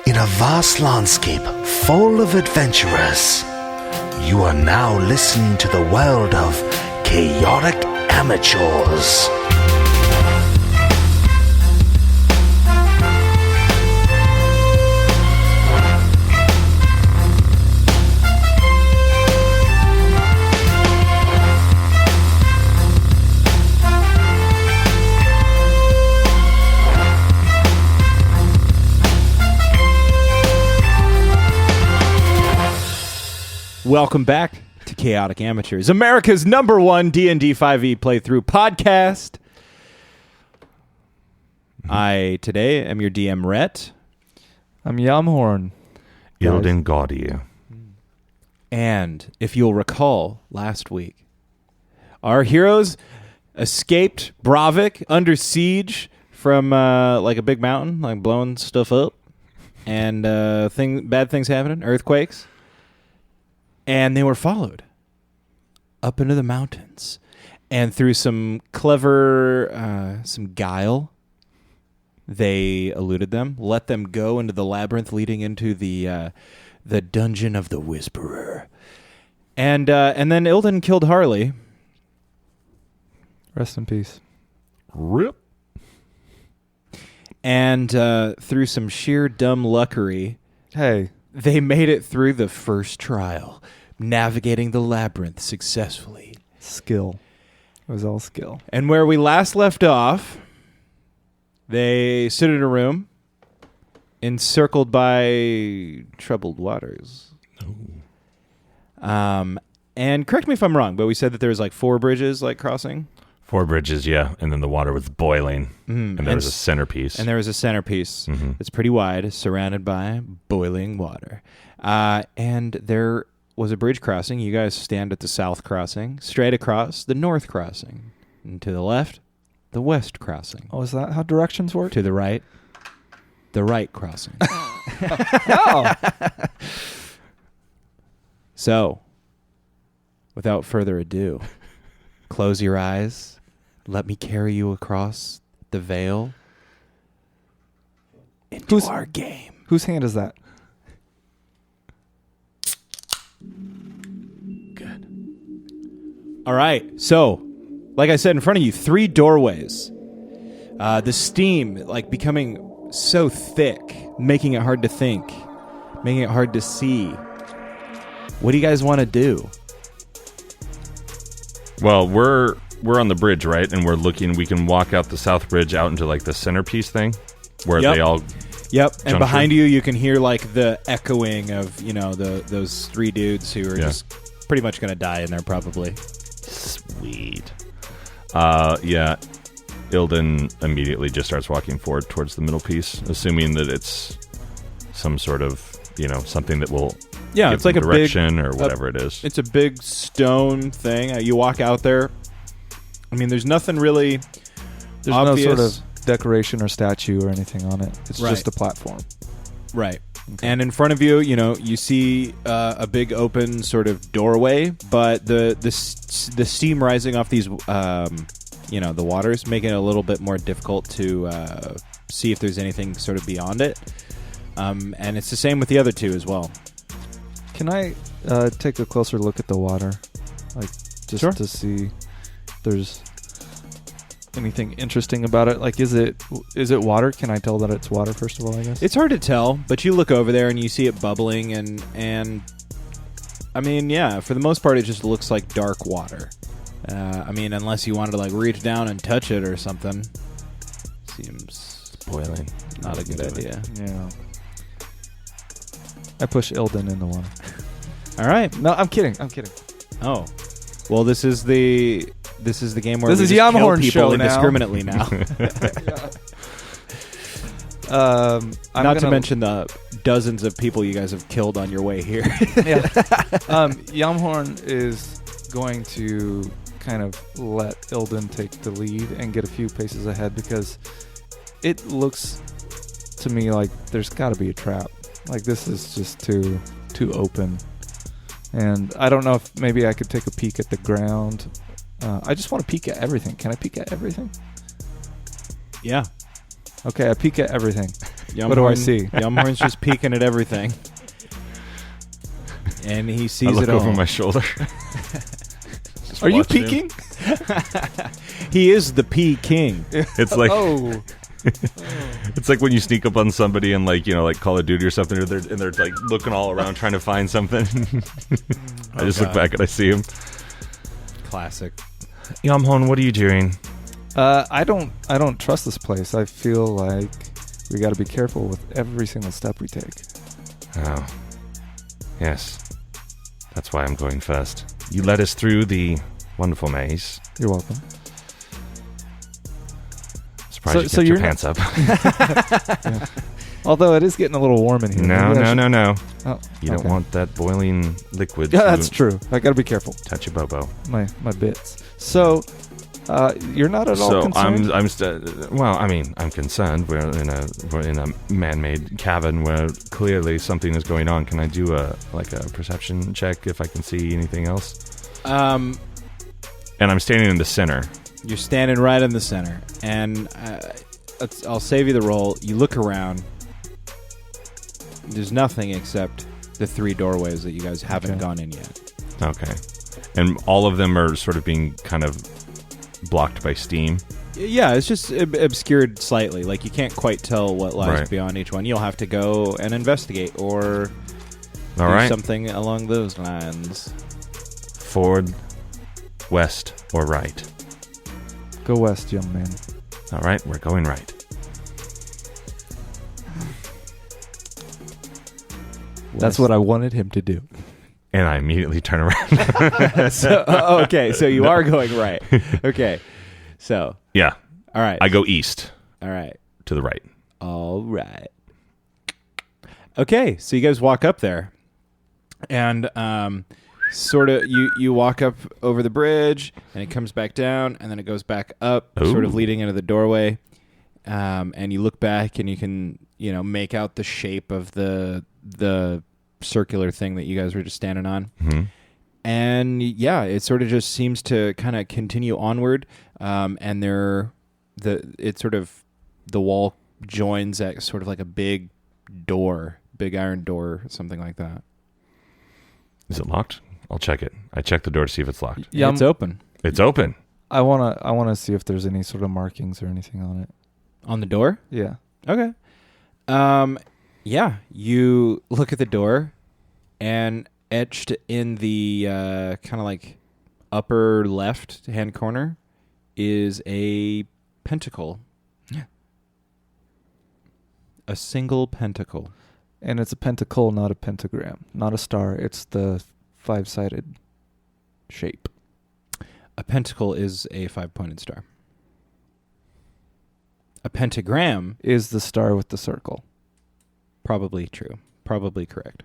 In a vast landscape full of adventurers, you are now listening to the world of Chaotic Amateurs. Welcome back to Chaotic Amateurs, America's #1 D&D 5e playthrough podcast. I today am your DM, Rhett. I'm Yamhorn. Ilden Gaudier. And if you'll recall, last week, our heroes escaped Bravik under siege from like a big mountain, like blowing stuff up, and bad things happening, earthquakes. And they were followed up into the mountains. And through some clever, some guile, they eluded them, let them go into the labyrinth leading into the dungeon of the Whisperer. And then Ilden killed Harley. Rest in peace. Rip. And through some sheer dumb luckery, they made it through the first trial, navigating the labyrinth successfully. Skill. It was all skill. And where we last left off, they stood in a room encircled by troubled waters. And correct me if I'm wrong, but we said that there was like 4 bridges like crossing. 4 bridges, yeah. And then the water was boiling. And there was a centerpiece. And there was a centerpiece. It's pretty wide, surrounded by boiling water. And there was a bridge crossing. You guys stand at the south crossing. Straight across, the north crossing. And to the left, the west crossing. Oh, is that how directions work? To the right, the right crossing. Oh. So, without further ado, close your eyes. Let me carry you across the veil into our game. Whose hand is that? Good. All right. So, like I said, in front of you, 3 doorways. The steam, like, becoming so thick, making it hard to think, making it hard to see. What do you guys want to do? Well, we're on the bridge, right? And we're looking. We can walk out the south bridge out into like the centerpiece thing, where they all. Yep. And behind you can hear like the echoing of those 3 dudes who are just pretty much gonna die in there probably. Sweet. Yeah. Ilden immediately just starts walking forward towards the middle piece, assuming that it's some sort of something that will. Yeah, it's like a direction or whatever it is. It's a big stone thing. You walk out there. I mean, there's nothing really There's obvious. no sort of decoration or statue or anything on it. It's just a platform. Right. Okay. And in front of you, you see a big open sort of doorway, but the steam rising off these, the waters, making it a little bit more difficult to see if there's anything sort of beyond it. And it's the same with the other 2 as well. Can I take a closer look at the water? Like, just to see if there's anything interesting about it? Like, is it water? Can I tell that it's water, first of all, I guess? It's hard to tell, but you look over there and you see it bubbling, and I mean, yeah, for the most part, it just looks like dark water. I mean, unless you wanted to, like, reach down and touch it or something. Seems boiling. Not a good idea. Yeah. I push Ilden in the water. All right. No, I'm kidding. Oh. Well, this is the game where this we is just kill Yamahorn's people show indiscriminately now. Not to mention the dozens of people you guys have killed on your way here. Yeah. Yamhorn is going to kind of let Ilden take the lead and get a few paces ahead, because it looks to me like there's got to be a trap. Like, this is just too open. And I don't know if maybe I could take a peek at the ground. I just want to peek at everything. Can I peek at everything? Yeah. Okay, I peek at everything. What do I see? Yumhorn's just peeking at everything. And he sees I look it all. over my shoulder. Are you watch him. peeking? He is the pea king. It's like Oh. it's like when you sneak up on somebody and like Call of Duty or something, and they're like looking all around trying to find something. I just look God. back and I see him. Classic. Yamhon, what are you doing? I don't trust this place. I feel like we got to be careful with every single step we take. Oh, yes. That's why I'm going first. You led us through the wonderful maze. You're welcome. Surprised So you kept your you're pants up. Yeah. Although it is getting a little warm in here. No. Maybe I No. should- Oh, You don't okay. want that boiling liquid Yeah, to that's true. I got to be careful. touch your bobo. My bits. So, you're not at all So concerned? I'm concerned. We're in a man-made cabin where clearly something is going on. Can I do a perception check if I can see anything else? And I'm standing in the center. You're standing right in the center, and I'll save you the roll. You look around. There's nothing except the 3 doorways that you guys haven't gone in yet. Okay. And all of them are sort of being kind of blocked by steam. Yeah, it's just obscured slightly. Like, you can't quite tell what lies Right. beyond each one. You'll have to go and investigate or All do right. something along those lines. Forward, west, or right? Go west, young man. All right, we're going right. That's what I wanted him to do. And I immediately turn around. Okay, so you are going right. Okay, so Yeah, all right, I go east all right, to the right. all right. Okay, so you guys walk up there, and sort of you walk up over the bridge, and it comes back down, and then it goes back up, sort of Ooh. leading into the doorway. And you look back, and you can make out the shape of the circular thing that you guys were just standing on. Mm-hmm. And yeah, it sort of just seems to kind of continue onward. And the wall joins at sort of like a big iron door, something like that. Is it locked? I'll check it. I check the door to see if it's locked. Yeah, It's open. It's open. I wanna see if there's any sort of markings or anything on it. On the door? Yeah. Okay. Yeah, you look at the door, and etched in the kind of like upper left hand corner is a pentacle. Yeah. A single pentacle. And it's a pentacle, not a pentagram, not a star. It's the 5-sided shape. A pentacle is a 5-pointed star. A pentagram, Is the star with the circle. probably true. Probably correct.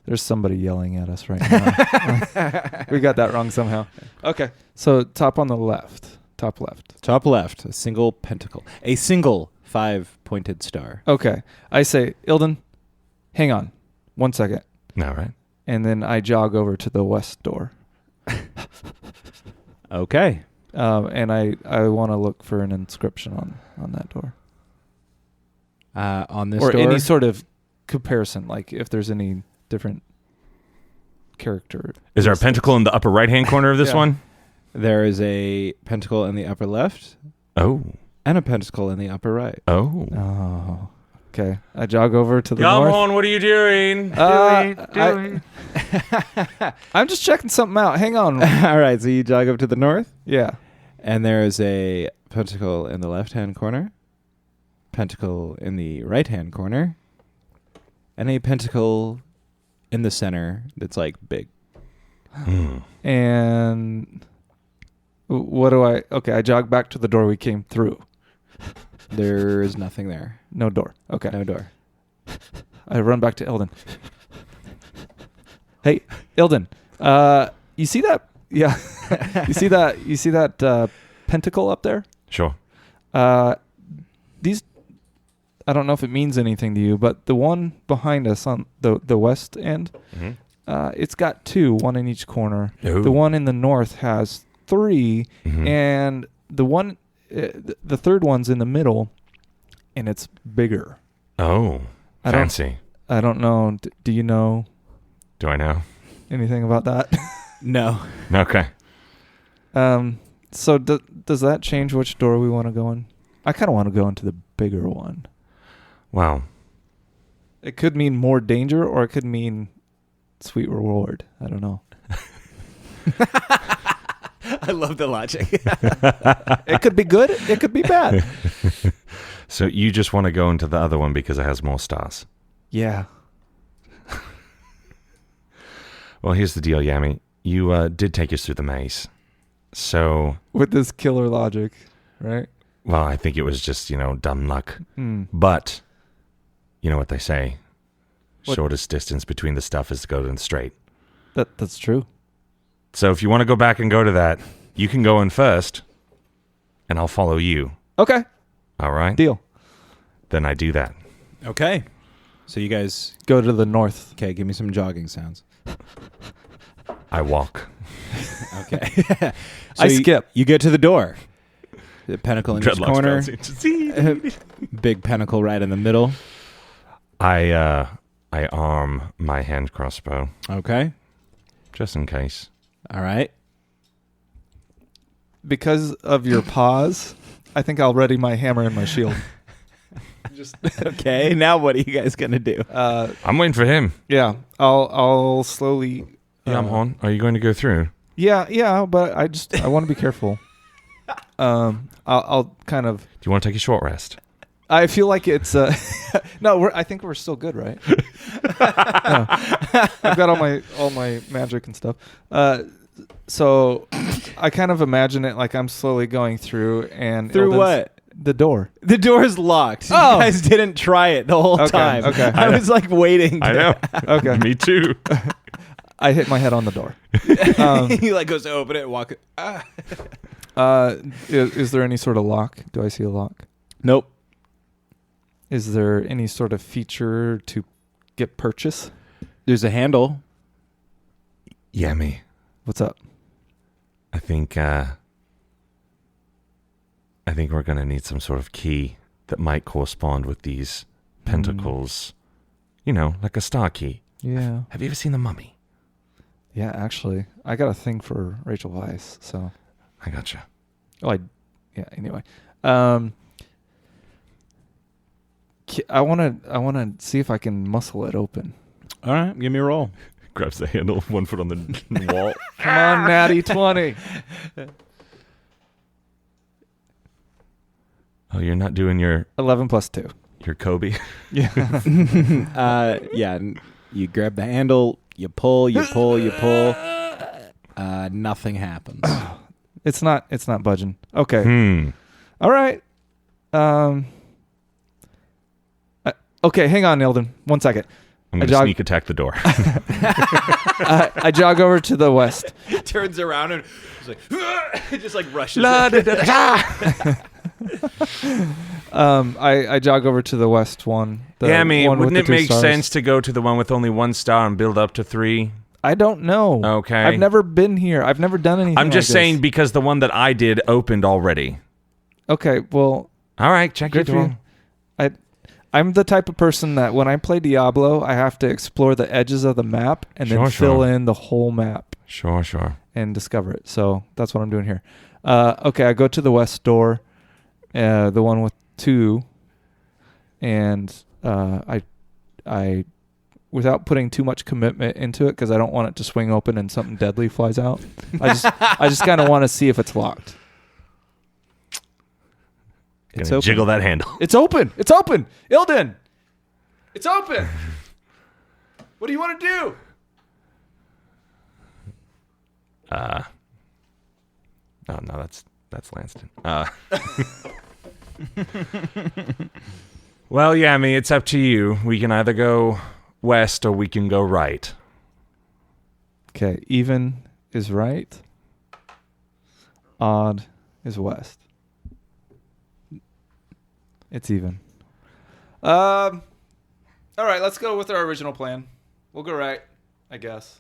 There's somebody yelling at us right now. We got that wrong somehow. Okay. So top on the left. Top left. Top left, a single pentacle. A single 5-pointed star. Okay. I say, Ilden, hang on 1 second. All right. And then I jog over to the west door. Okay. And I want to look for an inscription on that door. On this or door? any sort of comparison, like if there's any different character. Is there a pentacle in the upper right-hand corner of this Yeah. one? There is a pentacle in the upper left Oh. and a pentacle in the upper right. Oh. Oh, okay. I jog over to the north. What are you doing? I'm just checking something out. Hang on. All right, so you jog up to the north, Yeah. and there is a pentacle in the left-hand corner, pentacle in the right-hand corner, and a pentacle in the center that's like big. And what do I... Okay, I jog back to the door we came through. There's nothing there. No door. Okay. No door. I run back to Ilden. Hey, Ilden. You see that? Yeah. You see that pentacle up there? Sure. These, I don't know if it means anything to you, but the one behind us on the west end, Mm-hmm. it's got 2, one in each corner. Ooh. The one in the north has 3, Mhm. and the one, the third one's in the middle, and it's bigger. Oh, I don't- fancy. I don't know. Do you know Do I know? anything about that? No. Okay. So does that change which door we want to go in? I kind of want to go into the bigger one. Well, It could mean more danger, or it could mean sweet reward. I don't know. I love the logic. It could be good. It could be bad. so you just want to go into the other one because it has more stars. Yeah. Well, here's the deal, Yami. You did take us through the maze. So, With this killer logic, right? well, I think it was just, dumb luck. Mm. But, you know what they say. What? Shortest distance between the stuff is to go to the straight. That's true. So if you want to go back and go to that, you can go in first, and I'll follow you. Okay. All right? Deal. Then I do that. Okay. So you guys, Go to the north. okay, give me some jogging sounds. I walk. Okay. I skip. You get to the door. The pentacle in each corner. bouncing. Big pentacle right in the middle. I arm my hand crossbow, Okay. just in case. All right. Because of your pause, I think I'll ready my hammer and my shield. Okay. Now what are you guys going to do? I'm waiting for him. Yeah. I'll slowly. Yamhorn, are you going to go through? Yeah, but I want to be careful. I'll kind of. Do you want to take a short rest? I feel like it's no. I think we're still good, right? Yeah. I've got all my magic and stuff. So I kind of imagine it like I'm slowly going through and Through Ilden's- what? The door. The door's locked. Oh. You guys didn't try it the whole Okay, time. okay. I was like waiting. I know. Okay. Me too. I hit my head on the door. He like goes to open it and walk it. Ah. Is there any sort of lock? Do I see a lock? Nope. Is there any sort of feature to get purchase? There's a handle. Yami, What's up? I think we're going to need some sort of key that might correspond with these pentacles. Like a star key. Yeah. Have you ever seen The Mummy? Yeah, actually, I got a thing for Rachel Weisz, so. I gotcha. Anyway. I want to see if I can muscle it open. All right. Give me a roll. Grabs the handle, 1 foot on the wall. Come on, Natty 20. Oh, you're not doing your 11 plus 2. Kobe? Yeah. Yeah. You grab the handle. You pull. You pull. You pull. Nothing happens. It's not budging. Okay. All right. Okay, hang on, Ilden. 1 second. I'm going to sneak attack the door. I jog over to the west. Turns around and just like rushes. I jog over to the west one. Yami, one with wouldn't the it 2 make stars. sense to go to the one with only 1 star and build up to 3? I don't know. Okay. I've never been here. I've never done anything. I'm just like saying this. because the one that I did opened already. Okay, well, All right, check your good for door. you. I'm the type of person that when I play Diablo, I have to explore the edges of the map and then fill in the whole map Sure. and discover it. So that's what I'm doing here. Okay, I go to the west door, the one with 2, and I without putting too much commitment into it because I don't want it to swing open and something deadly flies out. I just kind of want to see if it's locked. It's Gonna open. jiggle that handle. It's open. It's open. Ilden. It's open. What do you want to do? Oh no, that's Lanston. Well, Yami, it's up to you. We can either go west or we can go right. Okay, even is right. Odd is west. It's even. All right, let's go with our original plan. We'll go right, I guess.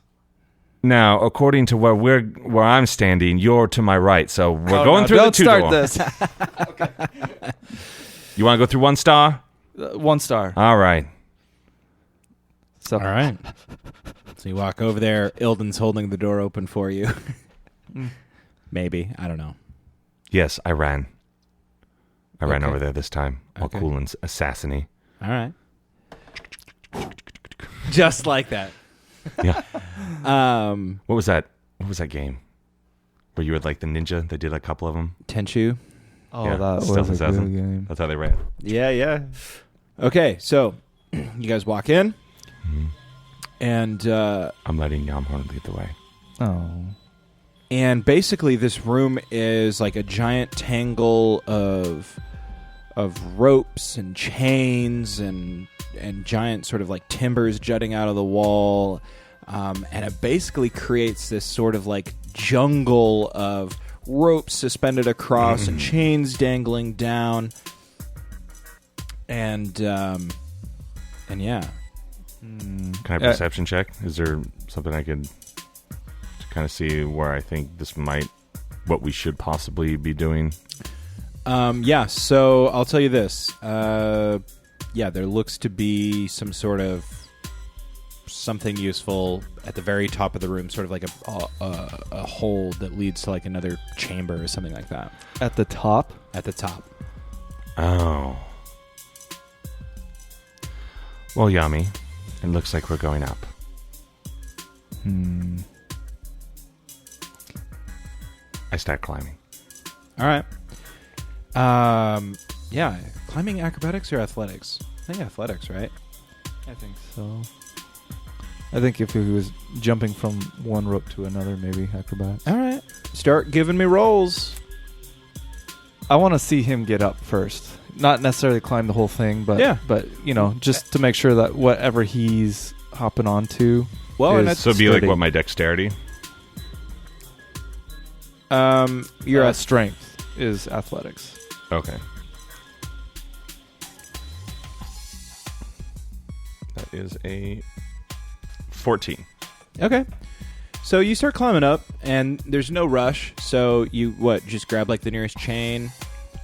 Now, according to where I'm standing, you're to my right, so we're going through don't the 2 start door. this. You want to go through 1 star? 1 star. All right. So, All right. So you walk over there. Ilden's holding the door open for you. Maybe. I don't know. Yes, I ran. I ran Okay. over there this time. All Okay. cool and assassiny. All right. Just like that. Yeah. Um, What was that? What was that game? Where you had like the ninja? They did a couple of them. Tenchu. Oh, Yeah, that Stealth was a Assassin. good game. That's how they ran. Yeah. Okay, so you guys walk in, and I'm letting Yamhorn lead the way. Oh. basically this room is like a giant tangle of ropes and chains and giant sort of like timbers jutting out of the wall, and it basically creates this sort of like jungle of ropes suspended across and chains dangling down, and yeah. Can I perception check? Is there something I could kind of see where I think this might, what we should possibly be doing? Yeah, so I'll tell you this. Yeah, there looks to be some sort of something useful at the very top of the room, sort of like a hole that leads to like another chamber or something like that. At the top? At the top. Oh. Well, Yami, it looks like we're going up. I start climbing. All right. Yeah, climbing, acrobatics, or athletics? I think athletics, right? I think so. I think if he was jumping from one rope to another, maybe acrobatics. All right. Start giving me rolls. I want to see him get up first. Not necessarily climb the whole thing, but Yeah. but just to make sure that whatever he's hopping onto. Well, and is that's So it'd be like sturdy. what, my dexterity? Your Your strength is athletics. Okay. That is a 14. Okay. So you start climbing up, and there's no rush. So you, just grab like the nearest chain?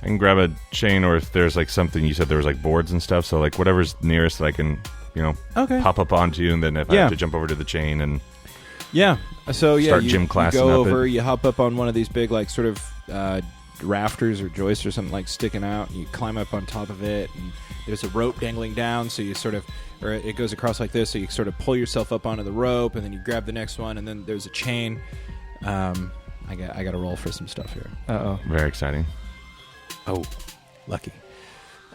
I can grab a chain, or if there's like something, you said there was like boards and stuff, so like whatever's nearest that I can, Okay. pop up onto, and then if I Yeah. have to jump over to the chain and Yeah. So yeah, Start you, gym classing you go up over, it. you hop up on one of these big like sort of rafters or joists or something like sticking out, and you climb up on top of it, and there's a rope dangling down, so you sort of, or it goes across like this, so you sort of pull yourself up onto the rope, and then you grab the next one, and then there's a chain. I got to roll for some stuff here. Uh-oh. very exciting. Oh, lucky.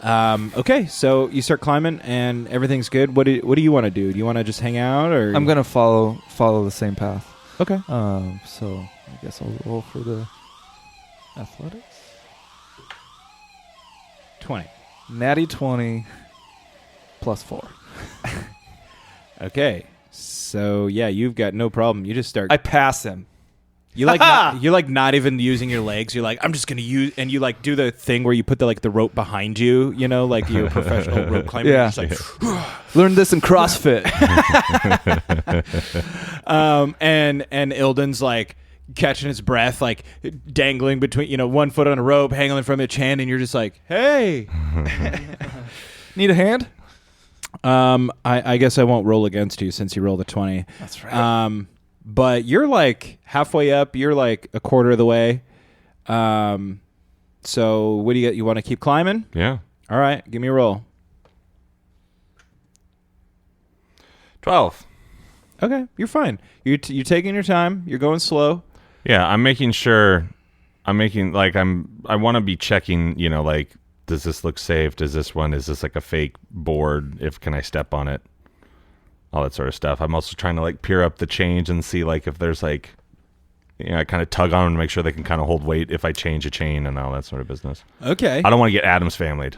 Okay, so you start climbing and everything's good. What do you want to do? Do you want to just hang out, or I'm gonna follow the same path. Okay. So I guess I'll roll for the athletics. 20. Natty 20 plus 4. Okay. So yeah, you've got no problem. You just start. I pass him. You're like not even using your legs. You're like, I'm just gonna use, and you like do the thing where you put the rope behind you. Like you're a professional rope climber. Yeah. You're just like, Learned this in CrossFit. and Ilden's like catching his breath, like dangling between, one foot on a rope, hanging from a chain, and you're just like, hey. Need a hand? I guess I won't roll against you since you rolled a 20. That's right. But you're like halfway up. You're like a quarter of the way. So what do you get? You want to keep climbing? Yeah. All right, give me a roll. 12. Okay, you're fine. You're taking your time. You're going slow. Yeah, I'm making sure. I want to be checking. Like, does this look safe? Is this like a fake board? Can I step on it? All that sort of stuff. I'm also trying to like peer up the chains and see like if there's like, I kind of tug on them to make sure they can kind of hold weight if I change a chain and all that sort of business. Okay. I don't want to get Addams Family'd.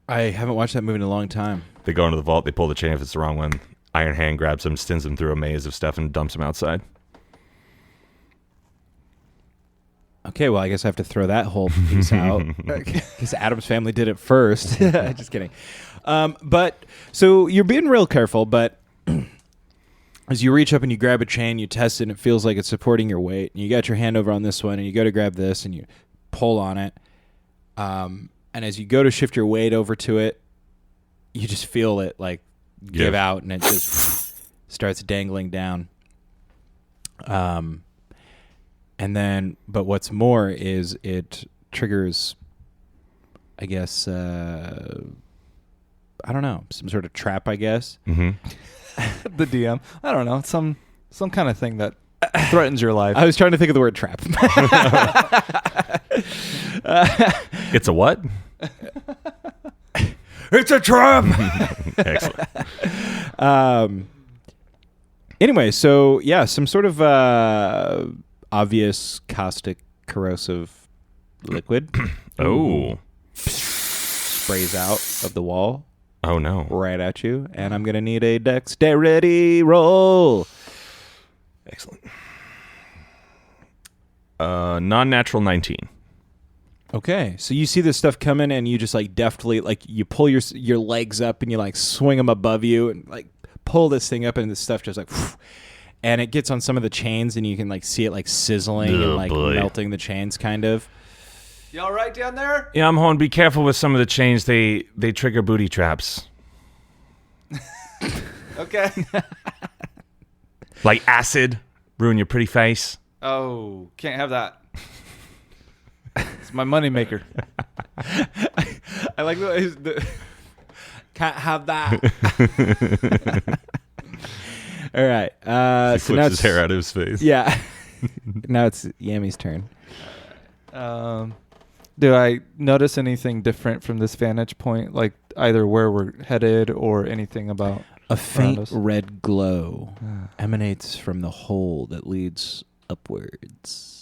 I haven't watched that movie in a long time. They go into the vault, they pull the chain if it's the wrong one. Iron Hand grabs them, spins them through a maze of stuff, and dumps them outside. Okay, well, I guess I have to throw that whole piece out because Addams Family did it first. Just kidding. But so you're being real careful, but as you reach up and you grab a chain, you test it, and it feels like it's supporting your weight. And you got your hand over on this one, and you go to grab this, and you pull on it. And And as you go to shift your weight over to it, you just feel it like give out, and it just starts dangling down. And then, but what's more is it triggers, I guess, I don't know, some sort of trap, I guess. Mm-hmm. The DM. I don't know. Some kind of thing that threatens your life. I was trying to think of the word trap. It's a what? It's a trap. Excellent. Anyway, so yeah, some sort of obvious caustic corrosive liquid sprays out of the wall Oh, no. right at you, and I'm gonna need a dexterity roll. Excellent. Non-natural 19. Okay, so you see this stuff coming, and you just like deftly, like you pull your legs up, and you like swing them above you, and like pull this thing up, and this stuff just like, and it gets on some of the chains, and you can like see it like sizzling and like melting the chains, kind of. You all right down there? Yeah, I'm home. Be careful with some of the chains. They trigger booty traps. Okay. Like acid. Ruin your pretty face. Oh, can't have that. It's my moneymaker. I like the can't have that. All right. He So flips now his hair out of his face. Yeah. Now it's Yammy's turn. Do I notice anything different from this vantage point, like either where we're headed or anything about A faint us? red glow emanates from the hole that leads upwards.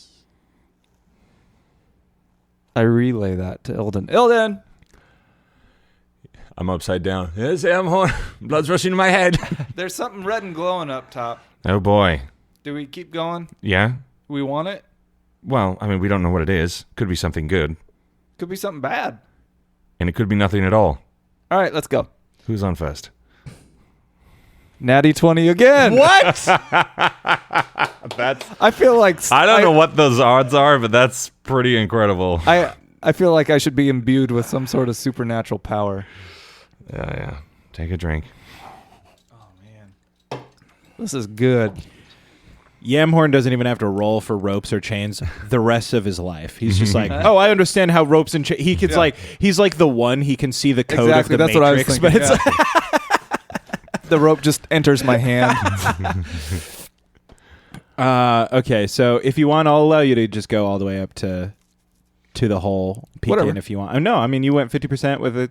I relay that to Ilden. Ilden! I'm upside down. Yes, I'm home. Blood's rushing to my head. There's something red and glowing up top. Oh, boy. Do we keep going? Yeah? We want it? Well, I mean, we don't know what it is. Could be something good. Could be something bad. And it could be nothing at all. All right, let's go. Who's on first? Natty 20 again. What? That's. I feel like I don't know what those odds are, but that's pretty incredible. I feel like I should be imbued with some sort of supernatural power. Yeah. Take a drink. Oh man, this is good. Yamhorn doesn't even have to roll for ropes or chains the rest of his life. He's just like, oh, I understand how ropes and chains. He gets like, he's like the one. He can see the code Exactly, of the that's what I was Matrix, thinking, but it's The rope just enters my hand. okay. So if you want, I'll allow you to just go all the way up to the hole. Peek Whatever. in if you want. Oh, no, I mean you went 50% with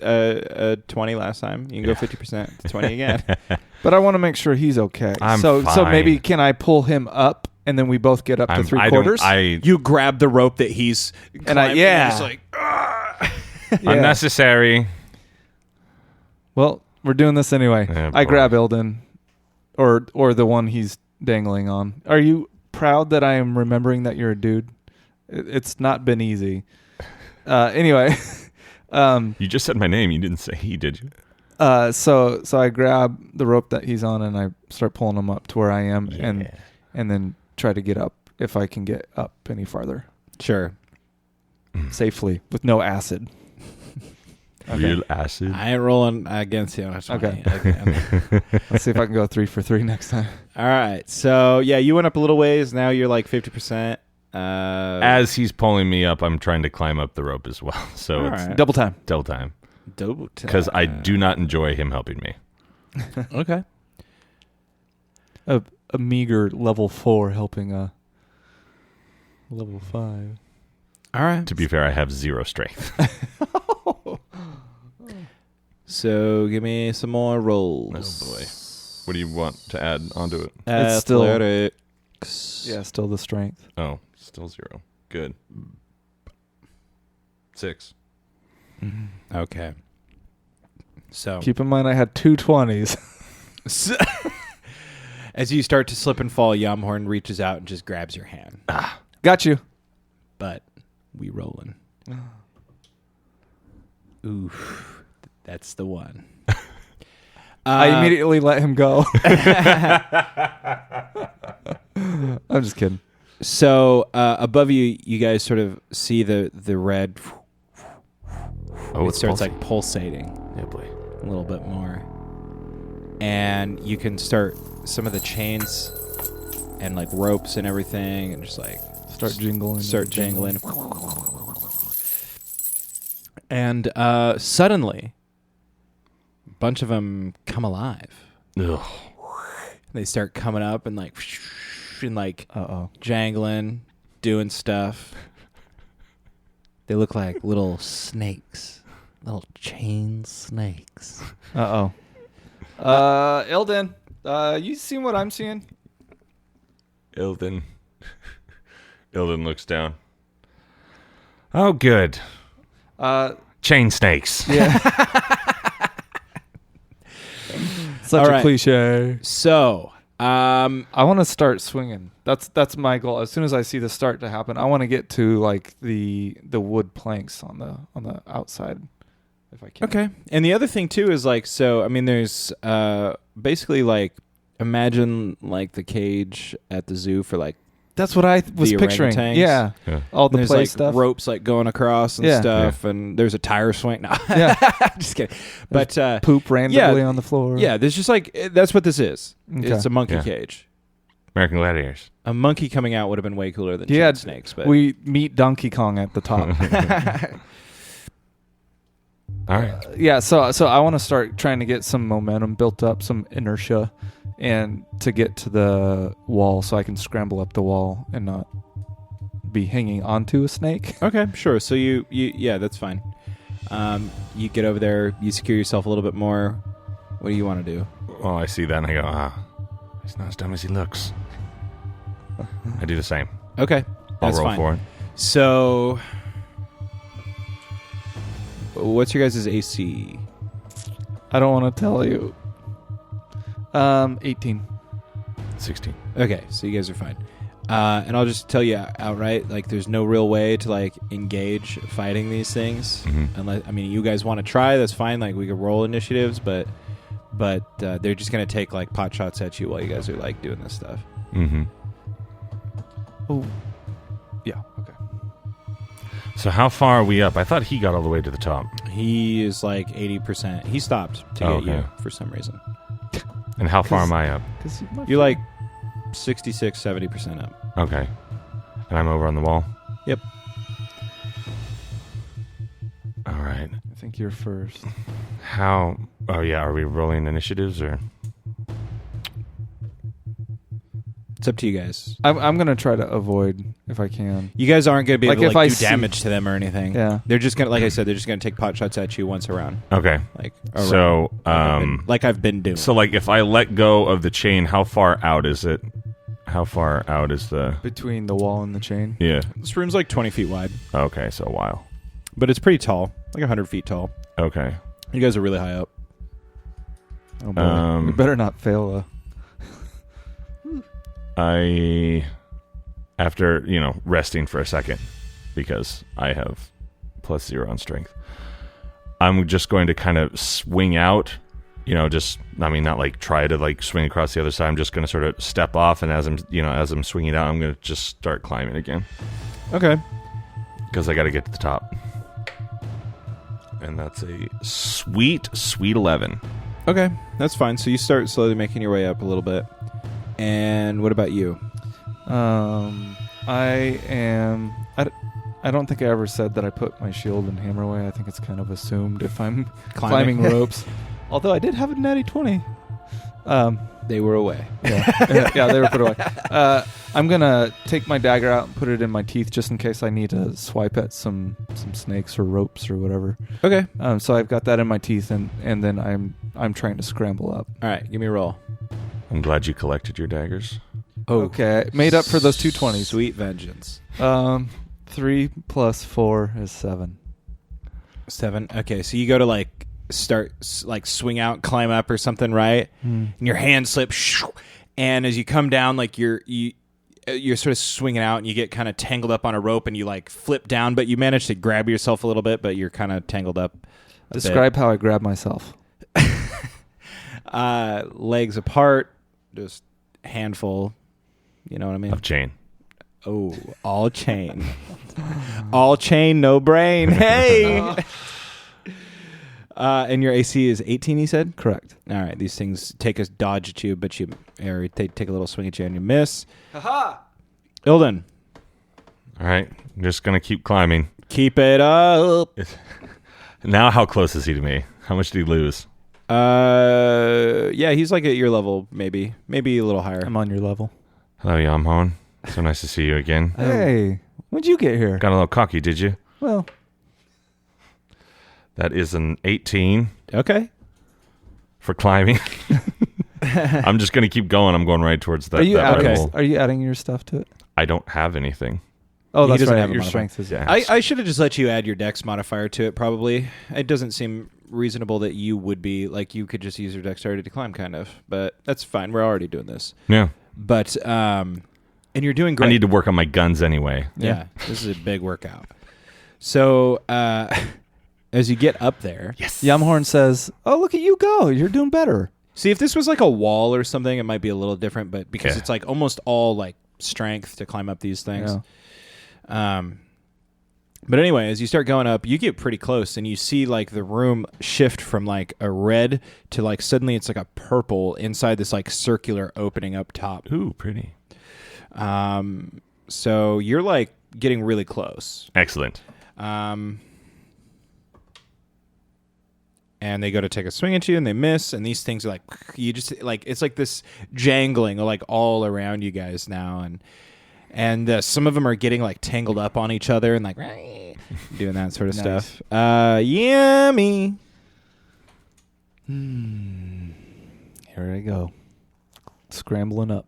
a 20 last time. You can go 50% to 20 again. But I want to make sure he's okay. I'm so fine. maybe can I pull him up and then we both get up to 3/4? You grab the rope that he's And I- climbing, yeah. he's like, Yeah. Unnecessary. Well, we're doing this anyway. Oh, I boy. grab Ilden, or the one he's dangling on. Are you proud that I am remembering that you're a dude? It's not been easy. Anyway, You just said my name. You didn't say he, did you? so I grab the rope that he's on and I start pulling him up to where I am, and then try to get up if I can get up any farther sure. safely with no acid. Real acid. I ain't rolling against you. Okay. Okay. Let's see if I can go 3 for 3 next time. All right. So yeah, you went up a little ways. Now you're like 50%. As he's pulling me up, I'm trying to climb up the rope as well. So All it's right. Double time. double time. Double time. Because I do not enjoy him helping me. Okay. A meager level 4 helping a level 5. All right. To be fair, I have 0 strength. So give me some more rolls. Oh, boy. What do you want to add onto it? It's still- Athletics. Yeah, still the strength. Oh, still 0. Good. 6. Okay. So Keep in mind I had 2 20s. as you start to slip and fall, Yamhorn reaches out and just grabs your hand. Got you. But we rolling. Oof. That's the one. I immediately let him go. I'm just kidding. So above you, you guys sort of see the red Oh, it starts like pulsating Yeah, boy. a little bit more. And you can start some of the chains and like ropes and everything and just like Start jingling. start jangling. And suddenly, a bunch of them come alive. Ugh. They start coming up and like Uh-oh. jangling, doing stuff. They look like little snakes, little chain snakes. Uh-oh. Ilden, you seen what I'm seeing? Ilden looks down. Oh, good. Chain snakes. Yeah. Such All a right. cliche. So, I want to start swinging. That's my goal. As soon as I see the start to happen, I want to get to like the wood planks on the outside, if I can. okay. And the other thing too is like, so I mean, there's basically like, imagine like the cage at the zoo for like That's what I was The picturing. orangutans. Yeah. Yeah. All the there's play like stuff. ropes like going across and Yeah. stuff, and there's a tire swing. No, Yeah. just kidding. But Poop randomly on the floor. yeah, there's just like that's what this is. Okay. It's a monkey Yeah. cage. American Gladiators. A monkey coming out would have been way cooler than Yeah, chain snakes. But we meet Donkey Kong at the top. All right. Yeah, so I want to start trying to get some momentum built up, some inertia, and to get to the wall so I can scramble up the wall and not be hanging onto a snake. okay, sure. So you yeah, that's fine. You get over there, you secure yourself a little bit more. What do you want to do? Well, I see that and I go, he's not as dumb as he looks. I do the same. Okay, I'll that's roll fine. for it. So, what's your guys' AC? I don't want to tell you. 18. 16. Okay, so you guys are fine. And I'll just tell you outright, like, there's no real way to like engage fighting these things. Mhm. Unless, I mean, you guys want to try, that's fine. Like, we could roll initiatives, but they're just gonna take like pot shots at you while you guys are like doing this stuff. Mm-hmm. Oh. Yeah, okay. So how far are we up? I thought he got all the way to the top. He is like 80%. He stopped to Oh, get you okay. for some reason. And how far am I up? You're like 66, 70% up. Okay. And I'm over on the wall? Yep. All right. I think you're first. How... Oh, yeah. Are we rolling initiatives or... It's up to you guys. I'm going to try to avoid if I can. You guys aren't going to be Like, able to if like, I do see- damage to them or anything. Yeah. They're just going to, like I said, they're just going to take pot shots at you once around. Okay. Like, around. So, like I've been doing. So, like, if I let go of the chain, how far out is it? How far out is the... Between the wall and the chain. Yeah. This room's like 20 feet wide, Okay, so a while. but it's pretty tall, like 100 feet tall. Okay. You guys are really high up. Oh boy. We better not fail. After, resting for a second, because I have +0 on strength, I'm just going to kind of swing out, not like try to like swing across the other side. I'm just going to sort of step off, and as I'm swinging out, I'm going to just start climbing again, Okay. because I got to get to the top. And that's a sweet 11. Okay, that's fine. So you start slowly making your way up a little bit. And what about you? I don't think I ever said that I put my shield and hammer away. I think it's kind of assumed if I'm climbing ropes. Although I did have a natty 20. They were away. Yeah, they were put away. I'm gonna take my dagger out and put it in my teeth just in case I need to swipe at some snakes or ropes or whatever. Okay. So I've got that in my teeth, and then I'm trying to scramble up. All right, give me a roll. I'm glad you collected your daggers. Oh, Okay, made up for those 2 20s. Sweet vengeance. 3 plus 4 is 7. 7. Okay, so you go to like start like swing out, climb up or something, right? And your hand slips, and as you come down, like you're sort of swinging out, and you get kind of tangled up on a rope, and you like flip down, but you manage to grab yourself a little bit, but you're kind of tangled up. Describe how I grab myself. Legs apart, just handful. You know what I mean? Of chain. Oh, all chain. All chain, no brain. Hey! And your AC is 18, you said? Correct. All right. These things take a dodge at you, but they take a little swing at you and you miss. Haha! Ilden. All right. I'm just going to keep climbing. Keep it up. Now, how close is he to me? How much did he lose? Yeah, he's like at your level, maybe a little higher. I'm on your level. Hello, Yamhorn. So nice to see you again. Hey, when'd you get here? Got a little cocky, did you? Well, that is an 18 Okay. for climbing. I'm just going to keep going. I'm going right towards that. are you that adding? red hole. Are you adding your stuff to it? I don't have anything. Oh, He that's doesn't right. have a Your modifier. strength is Yeah. I should have just let you add your dex modifier to it, probably. It doesn't seem reasonable that you would be, like, you could just use your dexterity to climb, kind of. But that's fine. We're already doing this. Yeah. But, and you're doing great. I need to work on my guns anyway. Yeah, this is a big workout. So, as you get up there, Yamhorn says, "Oh, look at you go! You're doing better." see, if this was like a wall or something, it might be a little different, but because Yeah. it's like almost all like strength to climb up these things. Yeah. But anyway, as you start going up, you get pretty close and you see like the room shift from like a red to like suddenly it's like a purple inside this like circular opening up top. Ooh, pretty. So you're like getting really close. Excellent. And they go to take a swing at you and they miss, and these things are like, you just like, it's like this jangling like all around you guys now, and some of them are getting like tangled up on each other and like doing that sort of Nice. stuff. Yummy. Here I go, scrambling up.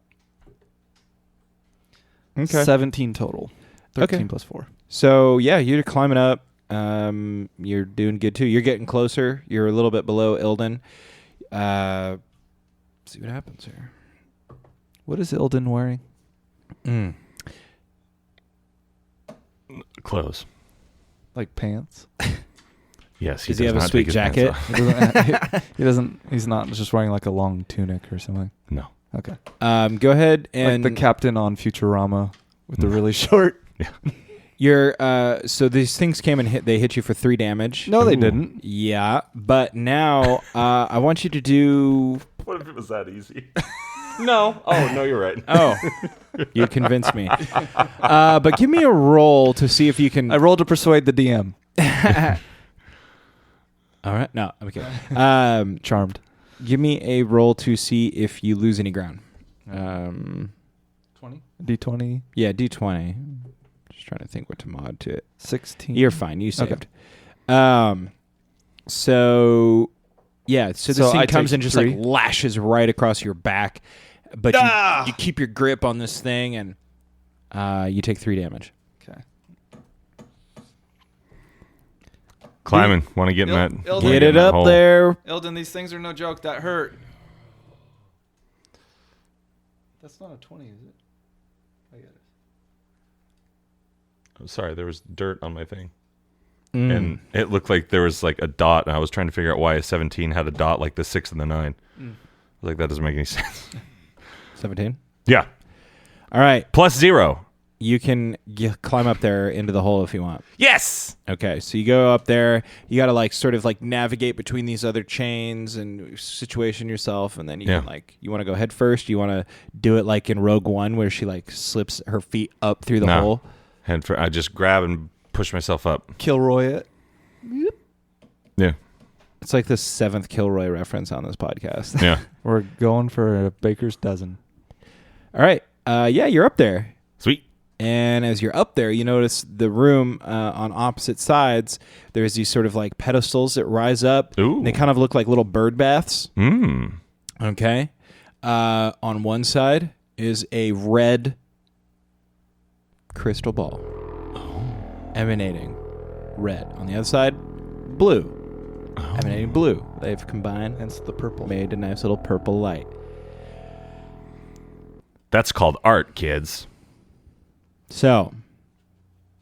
Okay. 17 total. 13 Okay. plus 4. So yeah, you're climbing up. You're doing good too. You're getting closer. You're a little bit below Ilden. See what happens here. What is Ilden wearing? Clothes. Like pants? Yes. Does he does have a not sweet take his pants jacket? off. He doesn't. He's not just wearing like a long tunic or something. No. Okay. Go ahead and Like the captain on Futurama with the really short. you're so these things came and they hit you for 3 damage. No, they Ooh. didn't. Yeah, but now I want you to do. What if it was that easy? No. Oh, no, you're right. Oh, you convinced me. But give me a roll to see if you can. I rolled to persuade the DM. All right. No, I'm kidding. Charmed. Give me a roll to see if you lose any ground. 20? D20? Yeah, D20. Just trying to think what to mod to it. 16. You're fine. You saved. So yeah, so this So thing I comes take and just 3? like lashes right across your back, but you keep your grip on this thing and you take 3 damage. Okay. Climbing. Want to get in that. Ilden. Get it up hole. there. Ilden, these things are no joke. That hurt. That's not a 20, is it? I get it. I'm sorry, there was dirt on my thing. Mm. And it looked like there was like a dot, and I was trying to figure out why a 17 had a dot like the 6 and the 9. I was like, that doesn't make any sense. 17. Yeah. All right, Plus 0. you can climb up there into the hole if you want. Yes. Okay, so you go up there. You got to like sort of like navigate between these other chains and situation yourself, and then you can like you want to go head first. You want to do it like in Rogue One where she like slips her feet up through the No. hole. And I just grab and push myself up. Kilroy it. Yeah. It's like the 7th Kilroy reference on this podcast. Yeah. We're going for a baker's dozen. All right, yeah, you're up there, Sweet. and as you're up there, you notice the room on opposite sides. There's these sort of like pedestals that rise up. Ooh. They kind of look like little bird baths. Mmm. Okay. On one side is a red crystal ball emanating red. On the other side, blue emanating blue. They've combined, Hence the purple. made a nice little purple light. That's called art, kids. So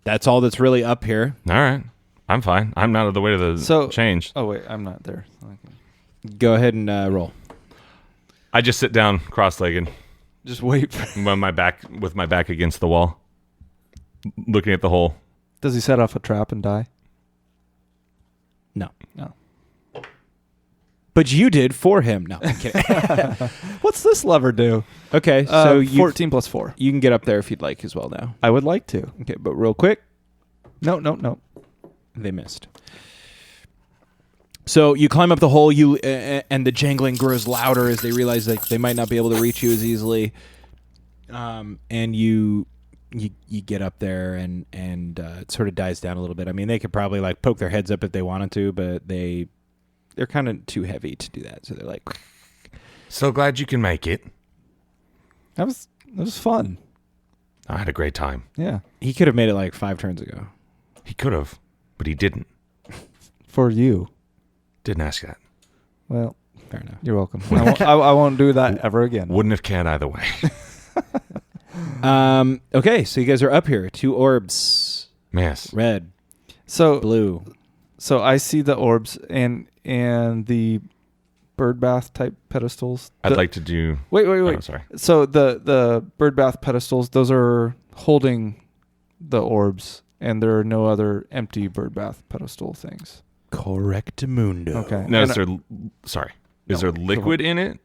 that's all that's really up here. All right. I'm fine. I'm not of the way to the change. Oh, wait. I'm not there. Okay. Go ahead and roll. I just sit down cross-legged Just wait for... with my back against the wall, looking at the hole. Does he set off a trap and die? No. No. But you did for him. No, I'm kidding. What's this lever do? Okay, so 14 plus 4. you can get up there if you'd like as well now. I would like to. Okay, but real quick, No. they missed. So you climb up the hole, and the jangling grows louder as they realize that they might not be able to reach you as easily. And you get up there, and it sort of dies down a little bit. I mean, they could probably like poke their heads up if they wanted to, but they're kind of too heavy to do that. So they're like, So glad you can make it. That was fun. I had a great time. Yeah. he could have made it like 5 turns ago. He could have, but he didn't. For you. Didn't ask that. Well, Fair enough. you're welcome. I won't do that ever again. Wouldn't have cared either way. Okay, so you guys are up here. 2 orbs. Yes. Red, So blue. I see the orbs and the bird bath type pedestals. I'd like to do... Wait. Oh, sorry. So the bird bath pedestals, those are holding the orbs, and there are no other empty bird bath pedestal things. Correctamundo. Okay. No, And is there... Sorry. Is No, there liquid in it?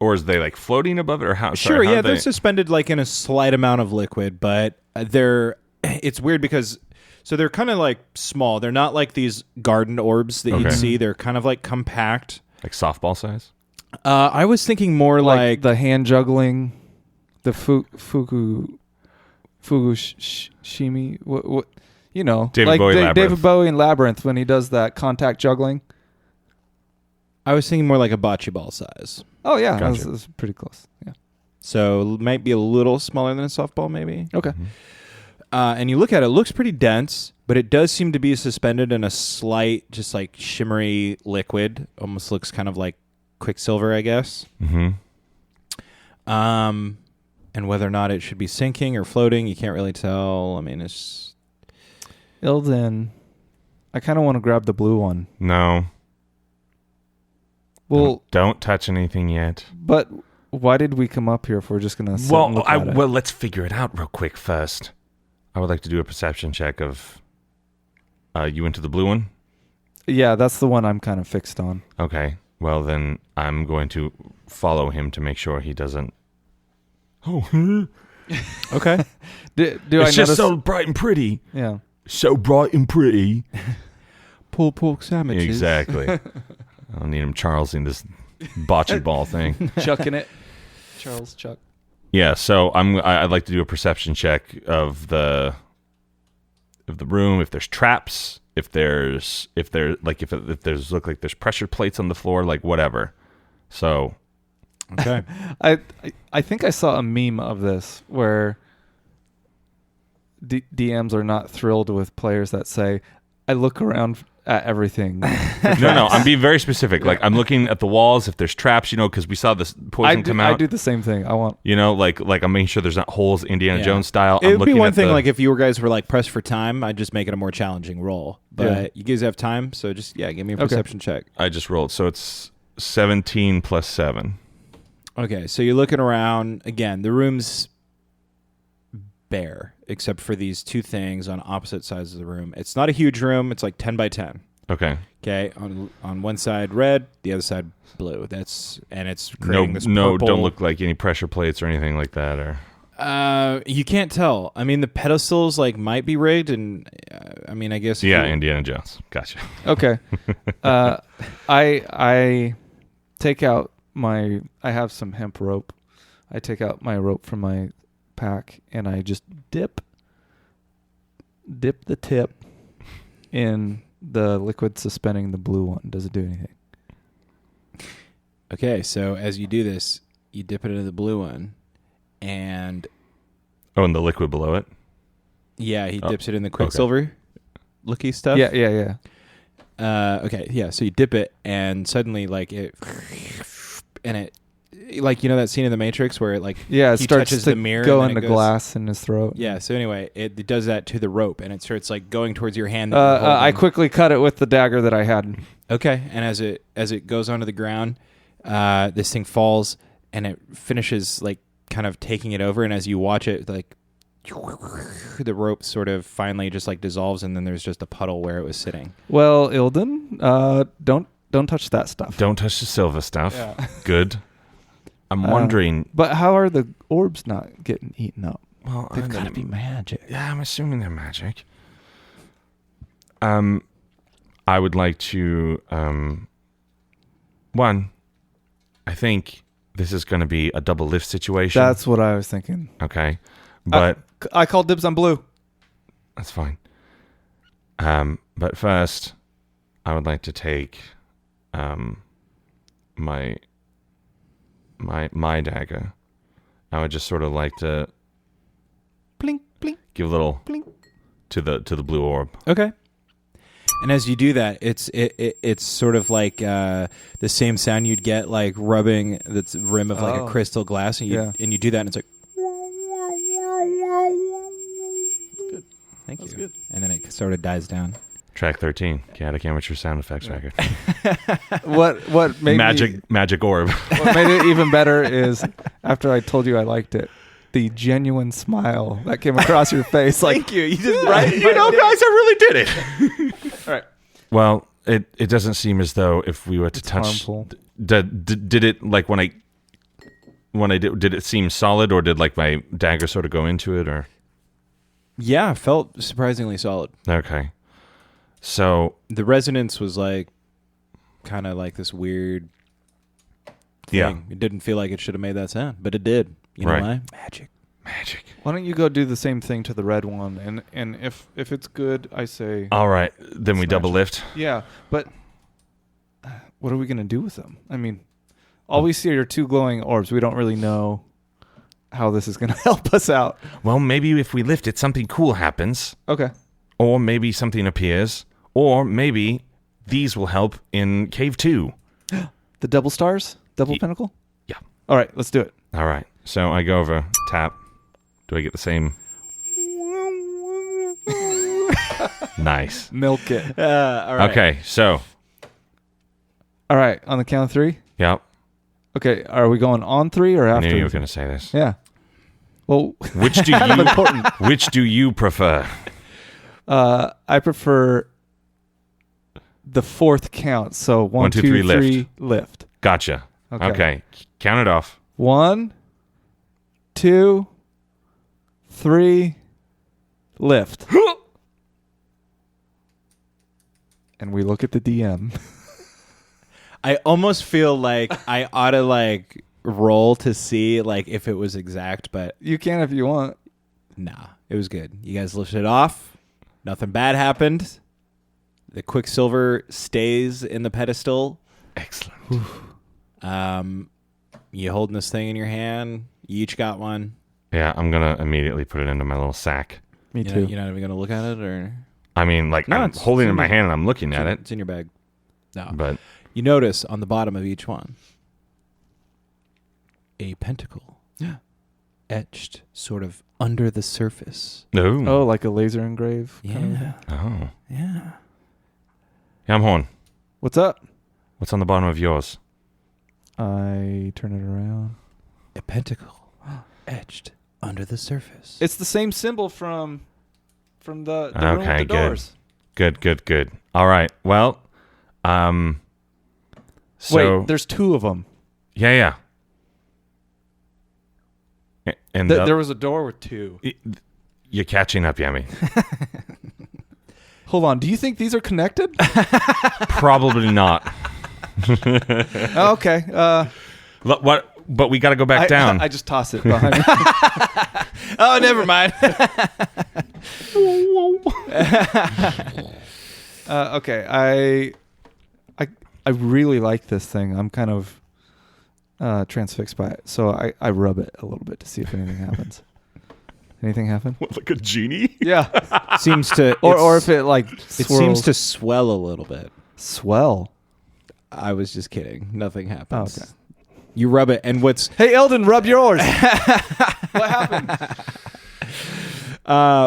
Or is they like floating above it? Or how? Sure, sorry, how yeah, are they're they... suspended like in a slight amount of liquid, but it's weird because so they're kind of like small. They're not like these garden orbs that you'd Okay. see. They're kind of like compact. Like softball size? I was thinking more like the hand juggling, the fugu shimi. What you know, David like Bowie Labyrinth. David Bowie in Labyrinth when he does that contact juggling. I was thinking more like a bocce ball size. Oh yeah, Gotcha. that's pretty close. Yeah. So it might be a little smaller than a softball, maybe. Okay. And you look at it, it looks pretty dense, but it does seem to be suspended in a slight, just like shimmery liquid. Almost looks kind of like Quicksilver, I guess. Mm-hmm. And whether or not it should be sinking or floating, you can't really tell. I mean, it's Ilden, I kind of want to grab the blue one. No. Well, Don't touch anything yet. but why did we come up here if we're just gonna sit and look at it? Well, let's figure it out real quick first. I would like to do a perception check of... you into the blue one? Yeah, that's the one I'm kind of fixed on. Okay. Well, then I'm going to follow him to make sure he doesn't... Oh, okay. Do I it's notice? just so bright and pretty. Yeah. So bright and pretty. Pull pork sandwiches. Exactly. I don't need him Charlesing this bocce ball thing. Chucking it. Charles Chuck. Yeah, so I'd like to do a perception check of the room. If there's traps, if there's look like there's pressure plates on the floor, like whatever. So Okay. I think I saw a meme of this where DMs are not thrilled with players that say, "I look around at everything." no, I'm being very specific. Like I'm looking at the walls if there's traps, because we saw this poison come out. I do the same thing. I want. Like I'm making sure there's not holes Indiana Yeah. Jones style. It I'm would be looking one at thing, the- like if you guys were like pressed for time, I'd just make it a more challenging roll. But Yeah. you guys have time, so just give me a Okay. perception check. I just rolled, so it's 17 plus 7. Okay, so you're looking around again. The room's bare except for these 2 things on opposite sides of the room. It's not a huge room. It's like 10 by 10. Okay. Okay, on one side red, the other side blue. It's creating this No, purple. don't look like any pressure plates or anything like that. Or You can't tell. I mean, the pedestals might be rigged, and I guess. yeah, if you- Indiana Jones. Gotcha. Okay. I take out my. I have some hemp rope. I take out my rope from my pack and I just dip the tip in the liquid suspending the blue one. Does it do anything? Okay, so as you do this, you dip it into the blue one, and Oh, and the liquid below it. yeah, he Oh, dips it in the Quicksilver looky stuff. Yeah. Okay, yeah. So you dip it, and suddenly, it that scene in The Matrix where it Yeah, it he starts touches to the mirror, go and then into it goes- glass in his throat. Yeah. So anyway, it does that to the rope, and it starts going towards your hand. that you're I holding. quickly cut it with the dagger that I had. Okay, and as it goes onto the ground, this thing falls, and it finishes kind of taking it over. And as you watch it, the rope sort of finally just dissolves, and then there's just a puddle where it was sitting. Well, Ilden, don't Don't touch that stuff. Don't touch the silver stuff. Yeah. Good. I'm wondering. But how are the orbs not getting eaten up? Well, They've got to be magic. Yeah, I'm assuming they're magic. I would like to. One, I think this is going to be a double lift situation. That's what I was thinking. Okay, but I called dibs on blue. that's fine. But first, I would like to take my dagger. I would just sort of like to Blink, blink, give a little blink. to the blue orb. Okay. And as you do that, it's sort of like the same sound you'd get like rubbing the rim of like a crystal glass, and you do that, and it's like. Good. Thank That's you. good. And then it sort of dies down. Track 13, Chaotic Amateur Sound Effects record. What made Magic orb. What made it even better is after I told you I liked it, the genuine smile that came across your face. Like, Thank you. You just Right? You know, guys, I really did it. all right. Well, it doesn't seem as though if we were to touch, harmful. Did it like when I did it seem solid, or did like my dagger sort of go into it, or? Yeah, felt surprisingly solid. Okay, so The resonance was like kind of like this weird thing. Yeah. It didn't feel like it should have made that sound, but it did. You know Right. why? Magic. Why don't you go do the same thing to the red one, and if it's good, I say all right, then we Smash double it. lift. yeah. But what are we gonna do with them? I mean, all we see are two glowing orbs. We don't really know how this is gonna help us out. Well, maybe if we lift it, something cool happens, Okay. or maybe something appears, or maybe these will help in Cave 2. The double stars, double pinnacle. Yeah. All right, let's do it. All right, so I go over, tap. Do I get the same? Nice. Milk it. All right. Okay, so All right, on the count of three. yep. Okay, are we going on three or I after? knew you were going to say this. Yeah. Well, Which do kind of you important. Which do you prefer? I prefer the fourth count. So one, two, three, three, lift. Gotcha. Okay. Count it off. 1, 2, 3, lift. And we look at the DM. I almost feel like I ought to like roll to see like if it was exact, but You can if you want. nah, it was good. You guys lifted it off. Nothing bad happened. The Quicksilver stays in the pedestal. Excellent. You holding this thing in your hand. You each got one. Yeah, I'm going to immediately put it into my little sack. Me You're too. not even gonna look at it, or I mean, like, No, I'm it's holding it in in my your- hand and I'm looking at it, it's in your bag. No, but you notice on the bottom of each one a pentacle. Yeah. Etched sort of under the surface. no. Oh, like a laser engrave? kind of? Yeah. Oh. Yeah. Yamhorn, What's up? what's on the bottom of yours? I turn it around. A pentacle etched under the surface. It's the same symbol from the room with Okay, the good. doors. Good. All right. Well, so Wait, there's two of them. yeah. And There was a door with two. you're catching up, Yami. Hold on. Do you think these are connected? Probably not. Oh, okay. What? But we got to go back down. I just toss it behind me. Oh, never mind. Okay. I really like this thing. I'm kind of transfixed by it. So I rub it a little bit to see if anything happens. Anything happen? What, like a genie? Yeah. Seems to or if it like it swirls. seems to swell a little bit. swell. I was just kidding. Nothing happens. Oh, okay. You rub it, and what's Hey, Eldon, rub yours. What happened?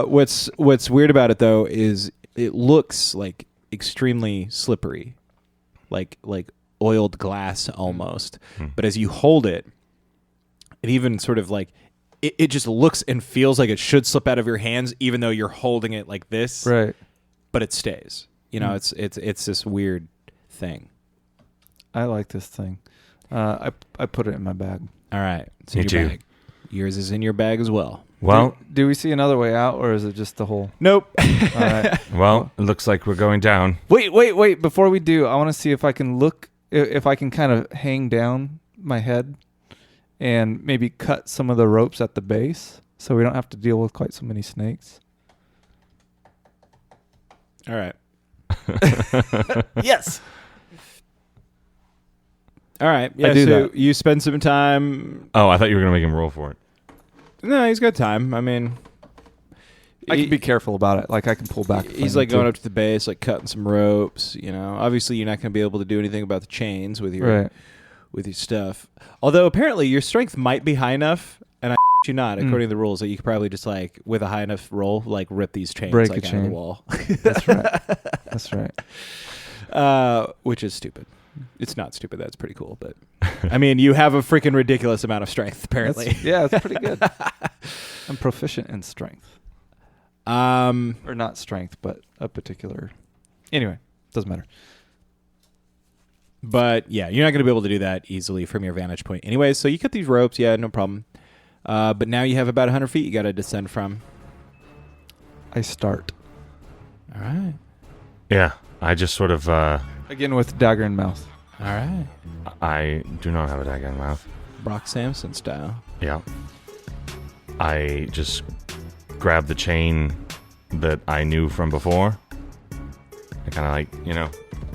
what's weird about it though is it looks like extremely slippery, like oiled glass almost. But as you hold it, it even sort of like it just looks and feels like it should slip out of your hands, even though you're holding it like this. Right. But it stays. You know, it's this weird thing. I like this thing. I put it in my bag. All right. It's in Me your too. bag. Yours is in your bag as well. Well, Do we see another way out, or is it just the hole? Nope. All right. well, it looks like we're going down. Wait. Before we do, I want to see if I can if I can kind of hang down my head and maybe cut some of the ropes at the base so we don't have to deal with quite so many snakes. All right. Yes. All right. Yeah, do so that. you spend some time. Oh, I thought you were going to make him roll for it. No, he's got time. I mean, I can be careful about it. Like I can pull back. if I he's need like going to. up to the base, like cutting some ropes. You know, obviously you're not going to be able to do anything about the chains with your Right. with your stuff. Although apparently your strength might be high enough, and I you not according to the rules that you could probably just like with a high enough roll like rip these chains Break like a out of the chain. wall. That's right. That's right. Which is stupid. It's not stupid. That's pretty cool. But I mean, you have a freaking ridiculous amount of strength. Apparently, Yeah, it's pretty good. I'm proficient in strength, or not strength, but a particular. Anyway, doesn't matter. But yeah, you're not going to be able to do that easily from your vantage point. Anyway, so you cut these ropes. Yeah, no problem. But now you have about 100 feet you got to descend from. I start All right. Yeah, I just sort of, again with dagger in mouth. All right. I do not have a dagger in my mouth. Brock Samson style. Yeah. I just grab the chain that I knew from before. I kind of like,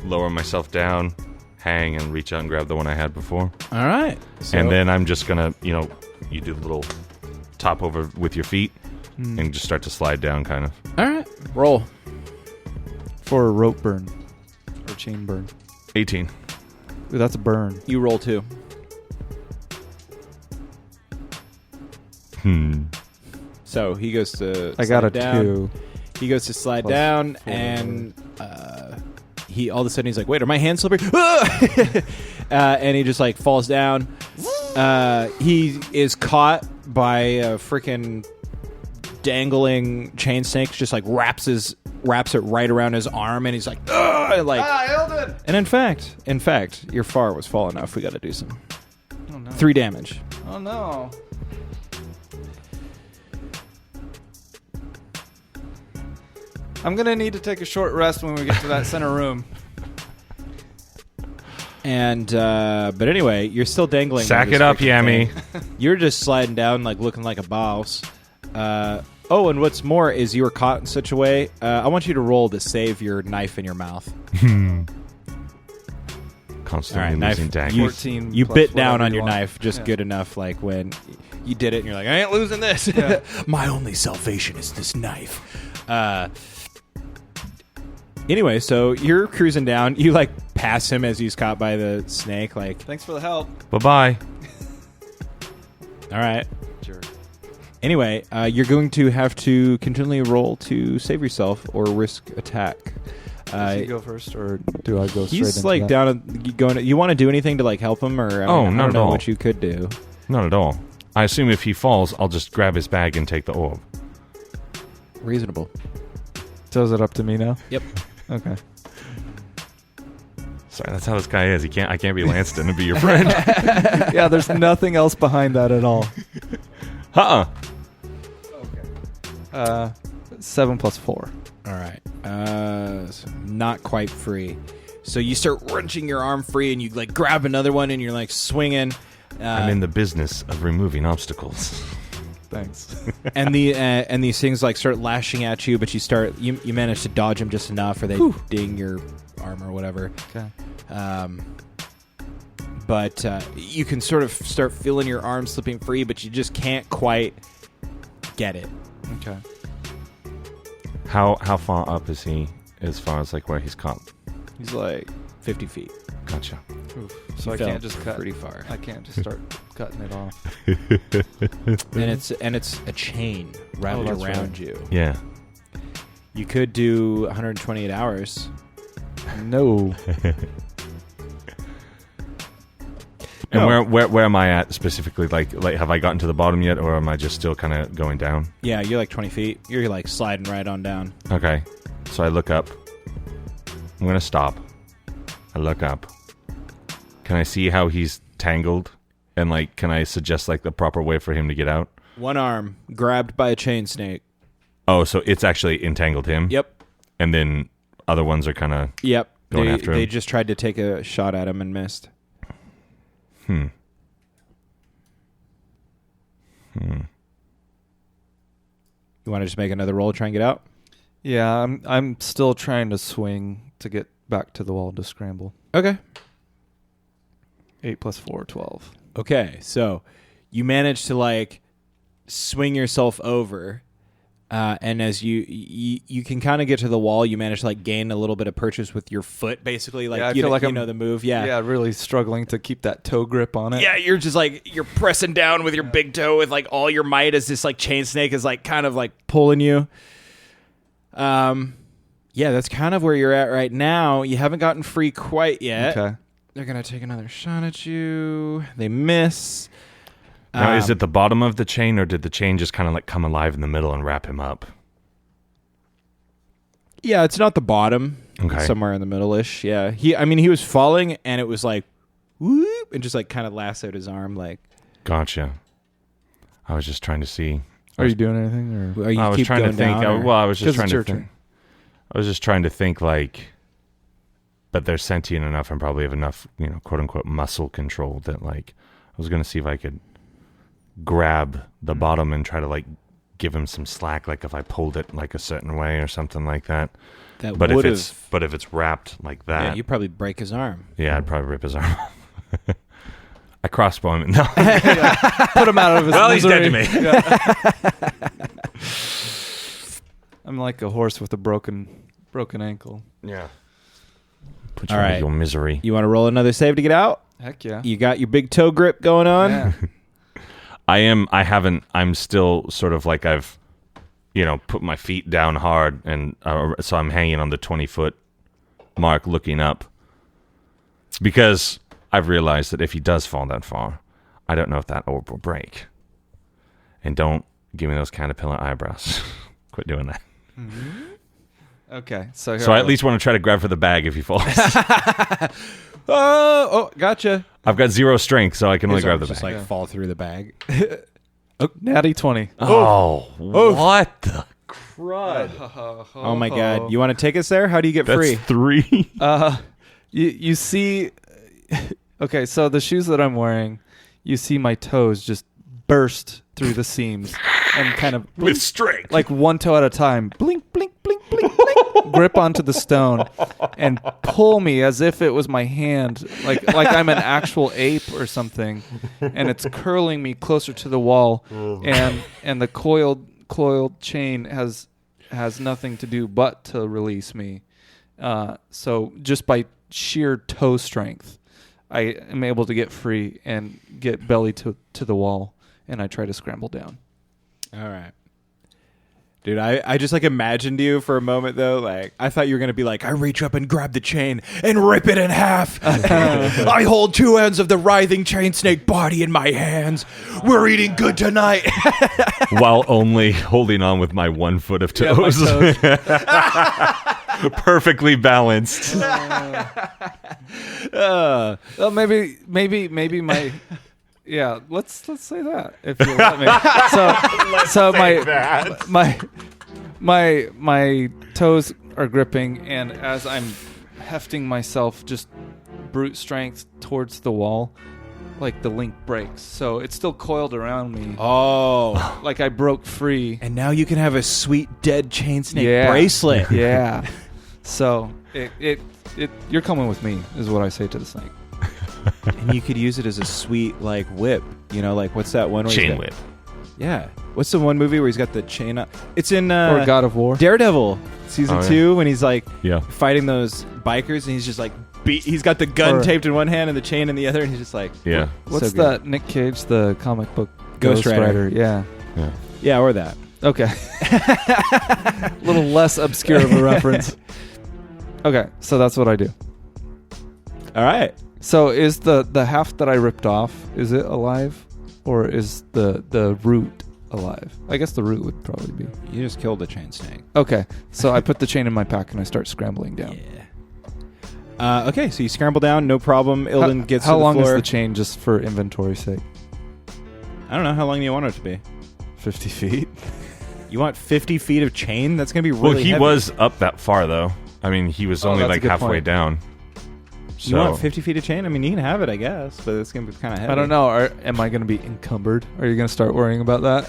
lower myself down, hang, and reach out and grab the one I had before. All right. So, And then I'm just going to, you do the little top over with your feet and just start to slide down kind of. all right. Roll. For a rope burn or chain burn. 18. Ooh, that's a burn. You roll too. So he goes to. I got a slide down. 2. He goes to slide Plus down, 4. and he all of a sudden he's like, "Wait, are my hands slippery?" And he just like falls down. He is caught by a freaking dangling chain snake. Just like wraps it right around his arm, and he's like, "Ugh!" Like, Eldon! and in fact, your far was fall enough. We got to do some Oh no. 3 damage. Oh no. I'm gonna need to take a short rest when we get to that center room. And but anyway, you're still dangling. Sack on this it up, freaking Yammy. thing. You're just sliding down, like looking like a boss. Oh, and what's more is you were caught in such a way. I want you to roll to save your knife in your mouth. Constantly All right, knife. losing dagger. 14 You plus bit down whatever on you your want. knife just Yeah. good enough, like when you did it, and you're like, I ain't losing this. Yeah. My only salvation is this knife. Anyway, so you're cruising down. You like pass him as he's caught by the snake. Like, Thanks for the help. Bye-bye. all right. Jerk. Anyway, you're going to have to continually roll to save yourself or risk attack. Does he go first, or do I go straight He's into like that? down. You want to do anything to like help him, or I Oh, mean, I not don't at know all. what you could do. Not at all. I assume if he falls, I'll just grab his bag and take the orb. Reasonable. So is it up to me now? Yep. Okay. Sorry, that's how this guy is. I can't be Lanston and be your friend. Yeah, there's nothing else behind that at all. 7 plus 4. All right. So not quite free. So you start wrenching your arm free, and you like grab another one, and you're like swinging. I'm in the business of removing obstacles. Thanks. and these things like start lashing at you, but you manage to dodge them just enough, or they ding your arm or whatever. Okay. But you can sort of start feeling your arm slipping free, but you just can't quite get it. Okay. How far up is he as far as like where he's caught? He's like 50 feet. Gotcha. Oof. So You I fell can't just cut. pretty far. I can't just start cutting it off. And it's a chain wrapped that's around right. you. Yeah. You could do 128 hours. No. And No. where am I at specifically? Like have I gotten to the bottom yet, or am I just still kind of going down? Yeah, you're like 20 feet. You're like sliding right on down. Okay. So I look up. I'm gonna stop. I look up. Can I see how he's tangled? And, like, can I suggest, like, the proper way for him to get out? One arm grabbed by a chain snake. Oh, so it's actually entangled him? Yep. And then other ones are kind of going after him? They just tried to take a shot at him and missed. You want to just make another roll, try and get out? Yeah, I'm still trying to swing to get back to the wall to scramble. Okay. 8 + 4, 12. Okay, so you manage to like swing yourself over, and as you can kind of get to the wall, you manage to like gain a little bit of purchase with your foot, basically. Like I you feel like you I'm- know the move, yeah. Yeah, really struggling to keep that toe grip on it. Yeah, you're just like you're pressing down with your big toe with like all your might as this like chain snake is like kind of like pulling you. Yeah, that's kind of where you're at right now. You haven't gotten free quite yet. Okay. They're gonna take another shot at you. They miss. Now, is it the bottom of the chain, or did the chain just kind of like come alive in the middle and wrap him up? Yeah, it's not the bottom. Okay. It's somewhere in the middle-ish. Yeah. He was falling, and it was like, whoop, and just like kind of lassoed his arm. Like, Gotcha. I was just trying to see. Are you doing anything? Or are you I was keep trying to going think. down, or- I was just 'Cause trying it's to your think. turn. I was just trying to think, like, but they're sentient enough and probably have enough, quote unquote, muscle control that, like, I was going to see if I could grab the bottom and try to, like, give him some slack, like if I pulled it like a certain way or something like that. That But if would've- it's wrapped like yeah, that, you probably break his arm. yeah, I'd probably rip his arm off. I crossbow him. No. put him out of his Well, he's dead misery. to me. I'm like a horse with a broken ankle. Yeah. Put you All out right. of your misery. You want to roll another save to get out? Heck yeah. You got your big toe grip going on? Yeah. I'm still sort of like I've, put my feet down hard, and so I'm hanging on the 20-foot mark looking up, because I've realized that if he does fall that far, I don't know if that orb will break. And don't give me those caterpillar eyebrows. Quit doing that. Okay. So So I at least want to try to grab for the bag if he falls. Oh, gotcha. I've got 0 strength, so I can only His grab the arms bag. just like fall through the bag. natty 20. Oh, what the crud. Oh my god. You want to take us there? How do you get That's free? 3. You see, okay, so the shoes that I'm wearing, you see my toes just burst through the seams and kind of blink, With strength. like one toe at a time, blink, blink, blink, blink, blink, grip onto the stone and pull me as if it was my hand, like I'm an actual ape or something, and it's curling me closer to the wall, and the coiled chain has nothing to do but to release me. So just by sheer toe strength, I am able to get free and get belly to the wall, and I try to scramble down. All right. Dude, I just like imagined you for a moment though. Like I thought you were gonna be like, I reach up and grab the chain and rip it in half. I hold 2 ends of the writhing chain snake body in my hands. We're eating good tonight. While only holding on with my 1 foot of Yeah, my toes. toes. Perfectly balanced. Well, maybe my. Yeah, let's say that if you let me. So my toes are gripping, and as I'm hefting myself just brute strength towards the wall, like the link breaks. So it's still coiled around me. Oh. Like I broke free. And now you can have a sweet dead chain snake Yeah. bracelet. Yeah. So it you're coming with me is what I say to the snake. And you could use it as a sweet like whip. Like what's that one where he's Chain got- whip. Yeah. What's the one movie where he's got the chain up? It's in Or God of War. Daredevil season Oh, yeah. 2 when he's like Yeah. fighting those bikers and he's just like he's got the gun Or- taped in one hand and the chain in the other and he's just like Yeah. What's so good. that Nick Cage, the comic book Ghost Rider. Yeah. Yeah. Yeah, or that. Okay. A little less obscure of a reference. Okay, so that's what I do. All right. So is the half that I ripped off, is it alive? Or is the root alive? I guess the root would probably be. You just killed the chain snake. Okay, so I put the chain in my pack and I start scrambling down. Yeah. Okay, so you scramble down, no problem. Ilden gets to the floor. How long is the chain, just for inventory's sake? I don't know. How long do you want it to be? 50 feet. You want 50 feet of chain? That's going to be really Well, he heavy. was up that far, though. I mean, he was only that's a like good halfway point. down. So, You want 50 feet of chain? I mean, you can have it, I guess, but it's going to be kind of heavy. I don't know. Am I going to be encumbered? Are you going to start worrying about that?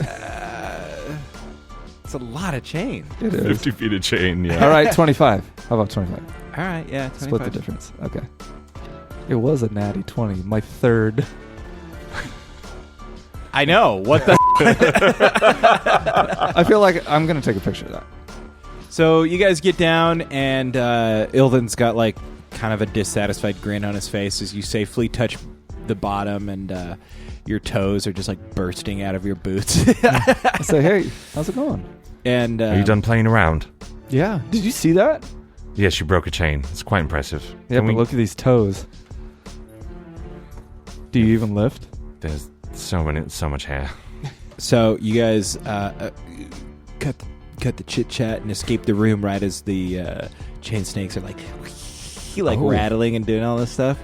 It's a lot of chain. It is. 50 feet of chain, yeah. All right, 25. How about 25? All right, yeah. 25. Split the difference. Okay. It was a natty 20. My third. I know. What the? I feel like I'm going to take a picture of that. So you guys get down, and Ilden's got like kind of a dissatisfied grin on his face as you safely touch the bottom, and your toes are just like bursting out of your boots. I say, hey, how's it going? And Are you done playing around? Yeah. Did you see that? Yes, you broke a chain. It's quite impressive. Yeah, Can but we- look at these toes. Do you even lift? There's so much hair. So you guys cut the chit chat and escape the room right as the chain snakes are like rattling and doing all this stuff.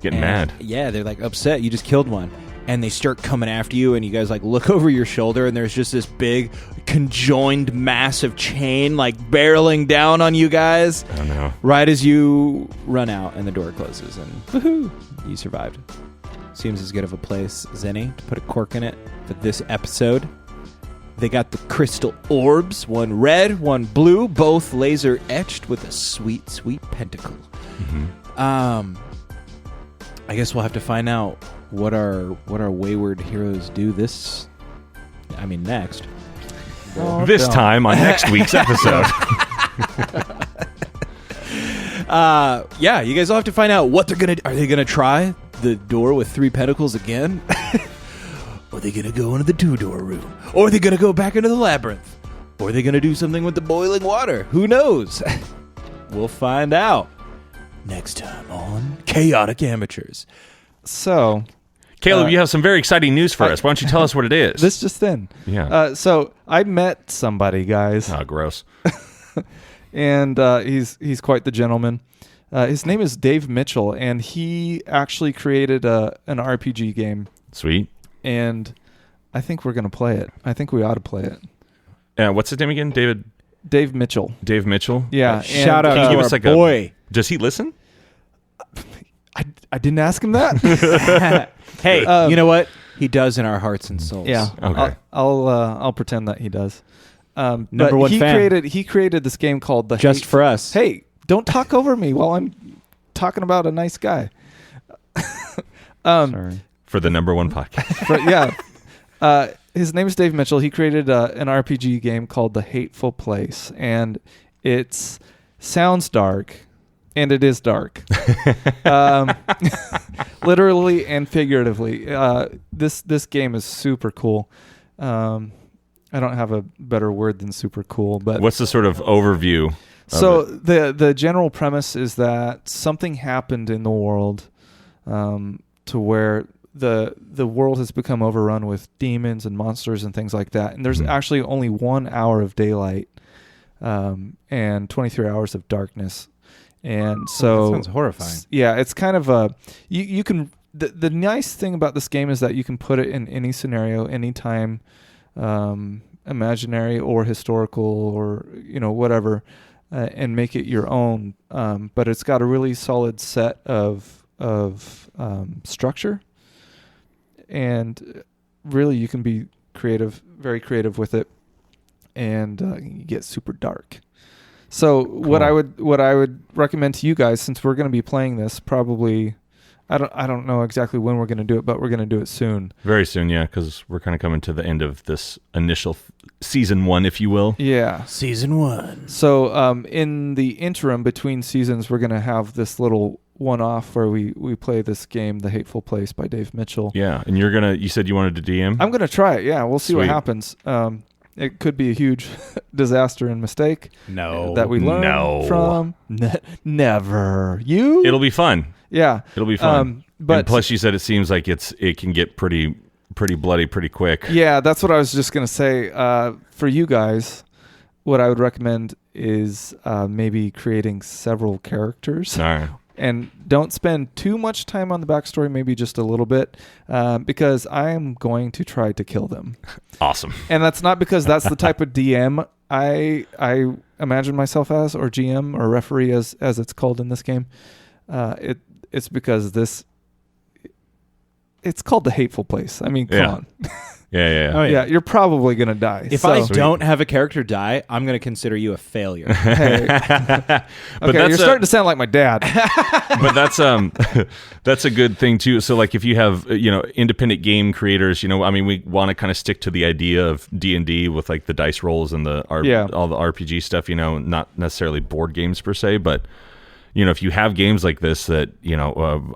Getting And, mad. Yeah, they're like upset. You just killed one. And they start coming after you, and you guys like look over your shoulder, and there's just this big conjoined mass of chain like barreling down on you guys. Oh no. Right as you run out and the door closes, and woohoo, you survived. Seems as good of a place as any to put a cork in it for this episode. They got the crystal orbs, one red, one blue, both laser etched with a sweet, sweet pentacle. Mm-hmm. I guess we'll have to find out what our wayward heroes do next. This don't. time on next week's episode. Yeah, you guys all have to find out what they're gonna. Are they gonna try the door with 3 pentacles again? Or are they gonna go into the 2-door room? Or are they gonna go back into the labyrinth? Or are they gonna do something with the boiling water? Who knows? We'll find out next time on Chaotic Amateurs. So, Caleb, you have some very exciting news for us. Why don't you tell us what it is? this just in. Yeah. So, I met somebody, guys. Oh, gross. And he's quite the gentleman. His name is Dave Mitchell, and he actually created an RPG game. Sweet. And I think we're going to play it. I think we ought to play it. What's his name again? Dave Mitchell. Dave Mitchell? Yeah. Shout out Can you to give our us like boy. Does he listen? I didn't ask him that. Hey, you know what? He does in our hearts and souls. Yeah. Okay. I'll pretend that he does. Number but one fan. He created this game called the Just for us. Hey, don't talk over me while I'm talking about a nice guy. Sorry. For the number 1 podcast. But yeah. His name is Dave Mitchell. He created an RPG game called The Hateful Place, and it sounds dark, and it is dark, literally and figuratively. This game is super cool. I don't have a better word than super cool, but What's the sort of overview? so the general premise is that something happened in the world to where the world has become overrun with demons and monsters and things like that. And there's actually only 1 hour of daylight and 23 hours of darkness. And so That sounds horrifying. Yeah, it's kind of a you can the nice thing about this game is that you can put it in any scenario, anytime, imaginary or historical or whatever, and make it your own. But it's got a really solid set of structure, and really you can be creative, very creative with it, and you get super dark. So what I would recommend to you guys, since we're going to be playing this probably, I don't know exactly when we're going to do it, but we're going to do it soon. Very soon, yeah, because we're kind of coming to the end of this initial season 1, if you will. Yeah. Season 1. So in the interim between seasons, we're going to have this little one-off where we play this game, The Hateful Place by Dave Mitchell. Yeah, and you said you wanted to DM? I'm going to try it. Yeah, we'll see what Sweet. happens. It could be a huge disaster and mistake that we learn from. Never. You? It'll be fun. Yeah. It'll be fun. But and plus, you said it seems like it can get pretty bloody pretty quick. Yeah, that's what I was just going to say. For you guys, what I would recommend is maybe creating several characters. All right. And don't spend too much time on the backstory, maybe just a little bit, because I am going to try to kill them. Awesome. And that's not because that's the type of DM I imagine myself as, or GM or referee as it's called in this game. It's because it's called the Hateful Place. I mean, come on. Yeah. Oh, Yeah, you're probably going to die. If I don't have a character die, I'm going to consider you a failure. Hey. But Okay, you're starting to sound like my dad. But that's a good thing too. So like if you have independent game creators, I mean we want to kind of stick to the idea of D&D with like the dice rolls and all the RPG stuff. Not necessarily board games per se, but if you have games like this that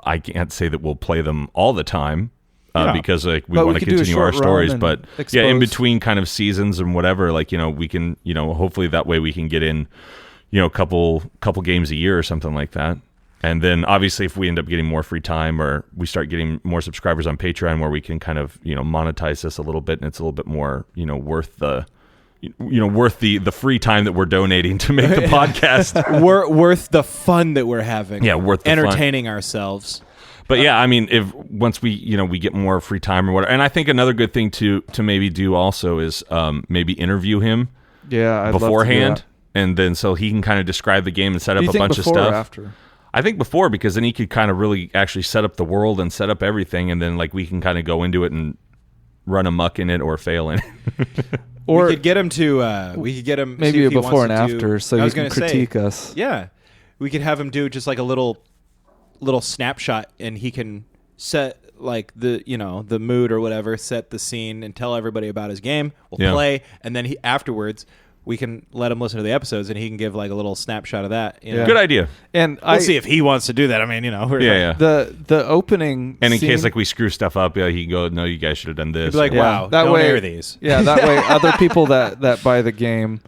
I can't say that we'll play them all the time. Because like we want to continue our stories, but in between kind of seasons and whatever, like we can hopefully that way we can get in a couple games a year or something like that. And then obviously if we end up getting more free time or we start getting more subscribers on Patreon where we can kind of monetize this a little bit and it's a little bit more worth the free time that we're donating to make the podcast, worth the fun that we're having, worth the entertaining ourselves. But I mean, if once we get more free time or whatever, and I think another good thing to maybe do also is maybe interview him, I'd beforehand, love to do that. And then so he can kind of describe the game and set up a bunch of stuff. Before or after? I think before, because then he could kind of really actually set up the world and set up everything, and then like we can kind of go into it and run amok in it or fail in it. Or we could get him to. We could get him maybe a before and after, so you can critique us. Yeah, we could have him do just like a little snapshot, and he can set like the mood or whatever, set the scene, and tell everybody about his game. We'll play, and then afterwards we can let him listen to the episodes, and he can give like a little snapshot of that. Good idea. And we'll see if he wants to do that. I mean, the opening. And in scene, case like we screw stuff up, he can go, no, you guys should have done this. He'd be like, wow, that don't way, air these. Yeah, that way other people that buy the game,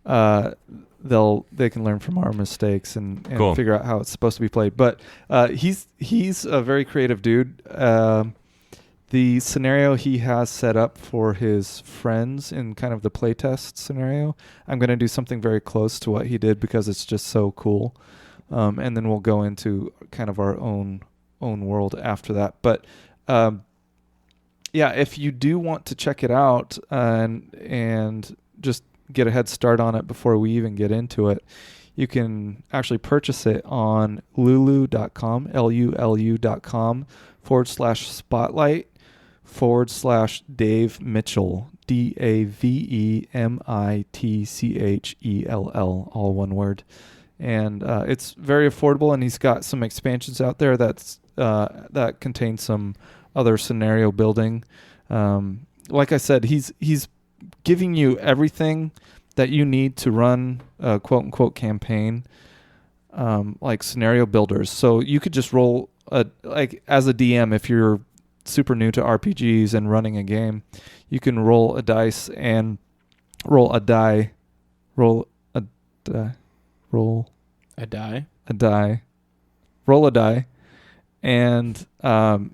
they can learn from our mistakes and cool. figure out how it's supposed to be played. But he's a very creative dude. The scenario he has set up for his friends in kind of the playtest scenario, I'm going to do something very close to what he did because it's just so cool. And then we'll go into kind of our own world after that. But if you do want to check it out and just get a head start on it before we even get into it, you can actually purchase it on lulu.com, lulu.com/spotlight/Dave Mitchell, DAVEMITCHELL, all one word. And it's very affordable, and he's got some expansions out there that contain some other scenario building. Like I said, he's giving you everything that you need to run a quote-unquote campaign, like scenario builders. So you could just roll, as a DM, if you're super new to RPGs and running a game, you can roll a dice and roll a die, and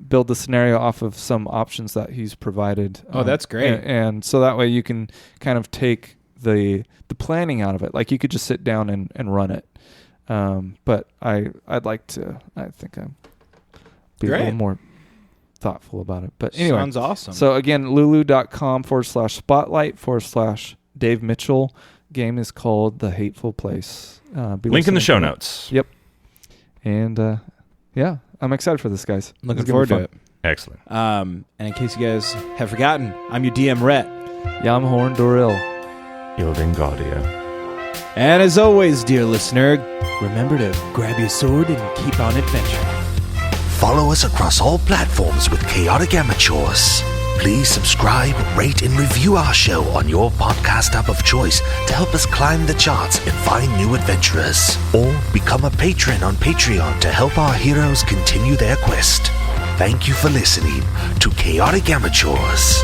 build the scenario off of some options that he's provided. Oh, that's great. And so that way you can kind of take the planning out of it. Like you could just sit down and run it. But I'd like to, I think I'm be a little more thoughtful about it. But anyway. Sounds awesome. So again, lulu.com/spotlight/Dave Mitchell. Game is called The Hateful Place. Link in the show notes. Yep. And I'm excited for this, guys. Looking forward to it. Excellent. And in case you guys have forgotten, I'm your DM Rhett. Yamhorn Doril. Ilden Gaudia. And as always, dear listener, remember to grab your sword and keep on adventure. Follow us across all platforms with Chaotic Amateurs. Please subscribe, rate, and review our show on your podcast app of choice to help us climb the charts and find new adventurers. Or become a patron on Patreon to help our heroes continue their quest. Thank you for listening to Chaotic Amateurs.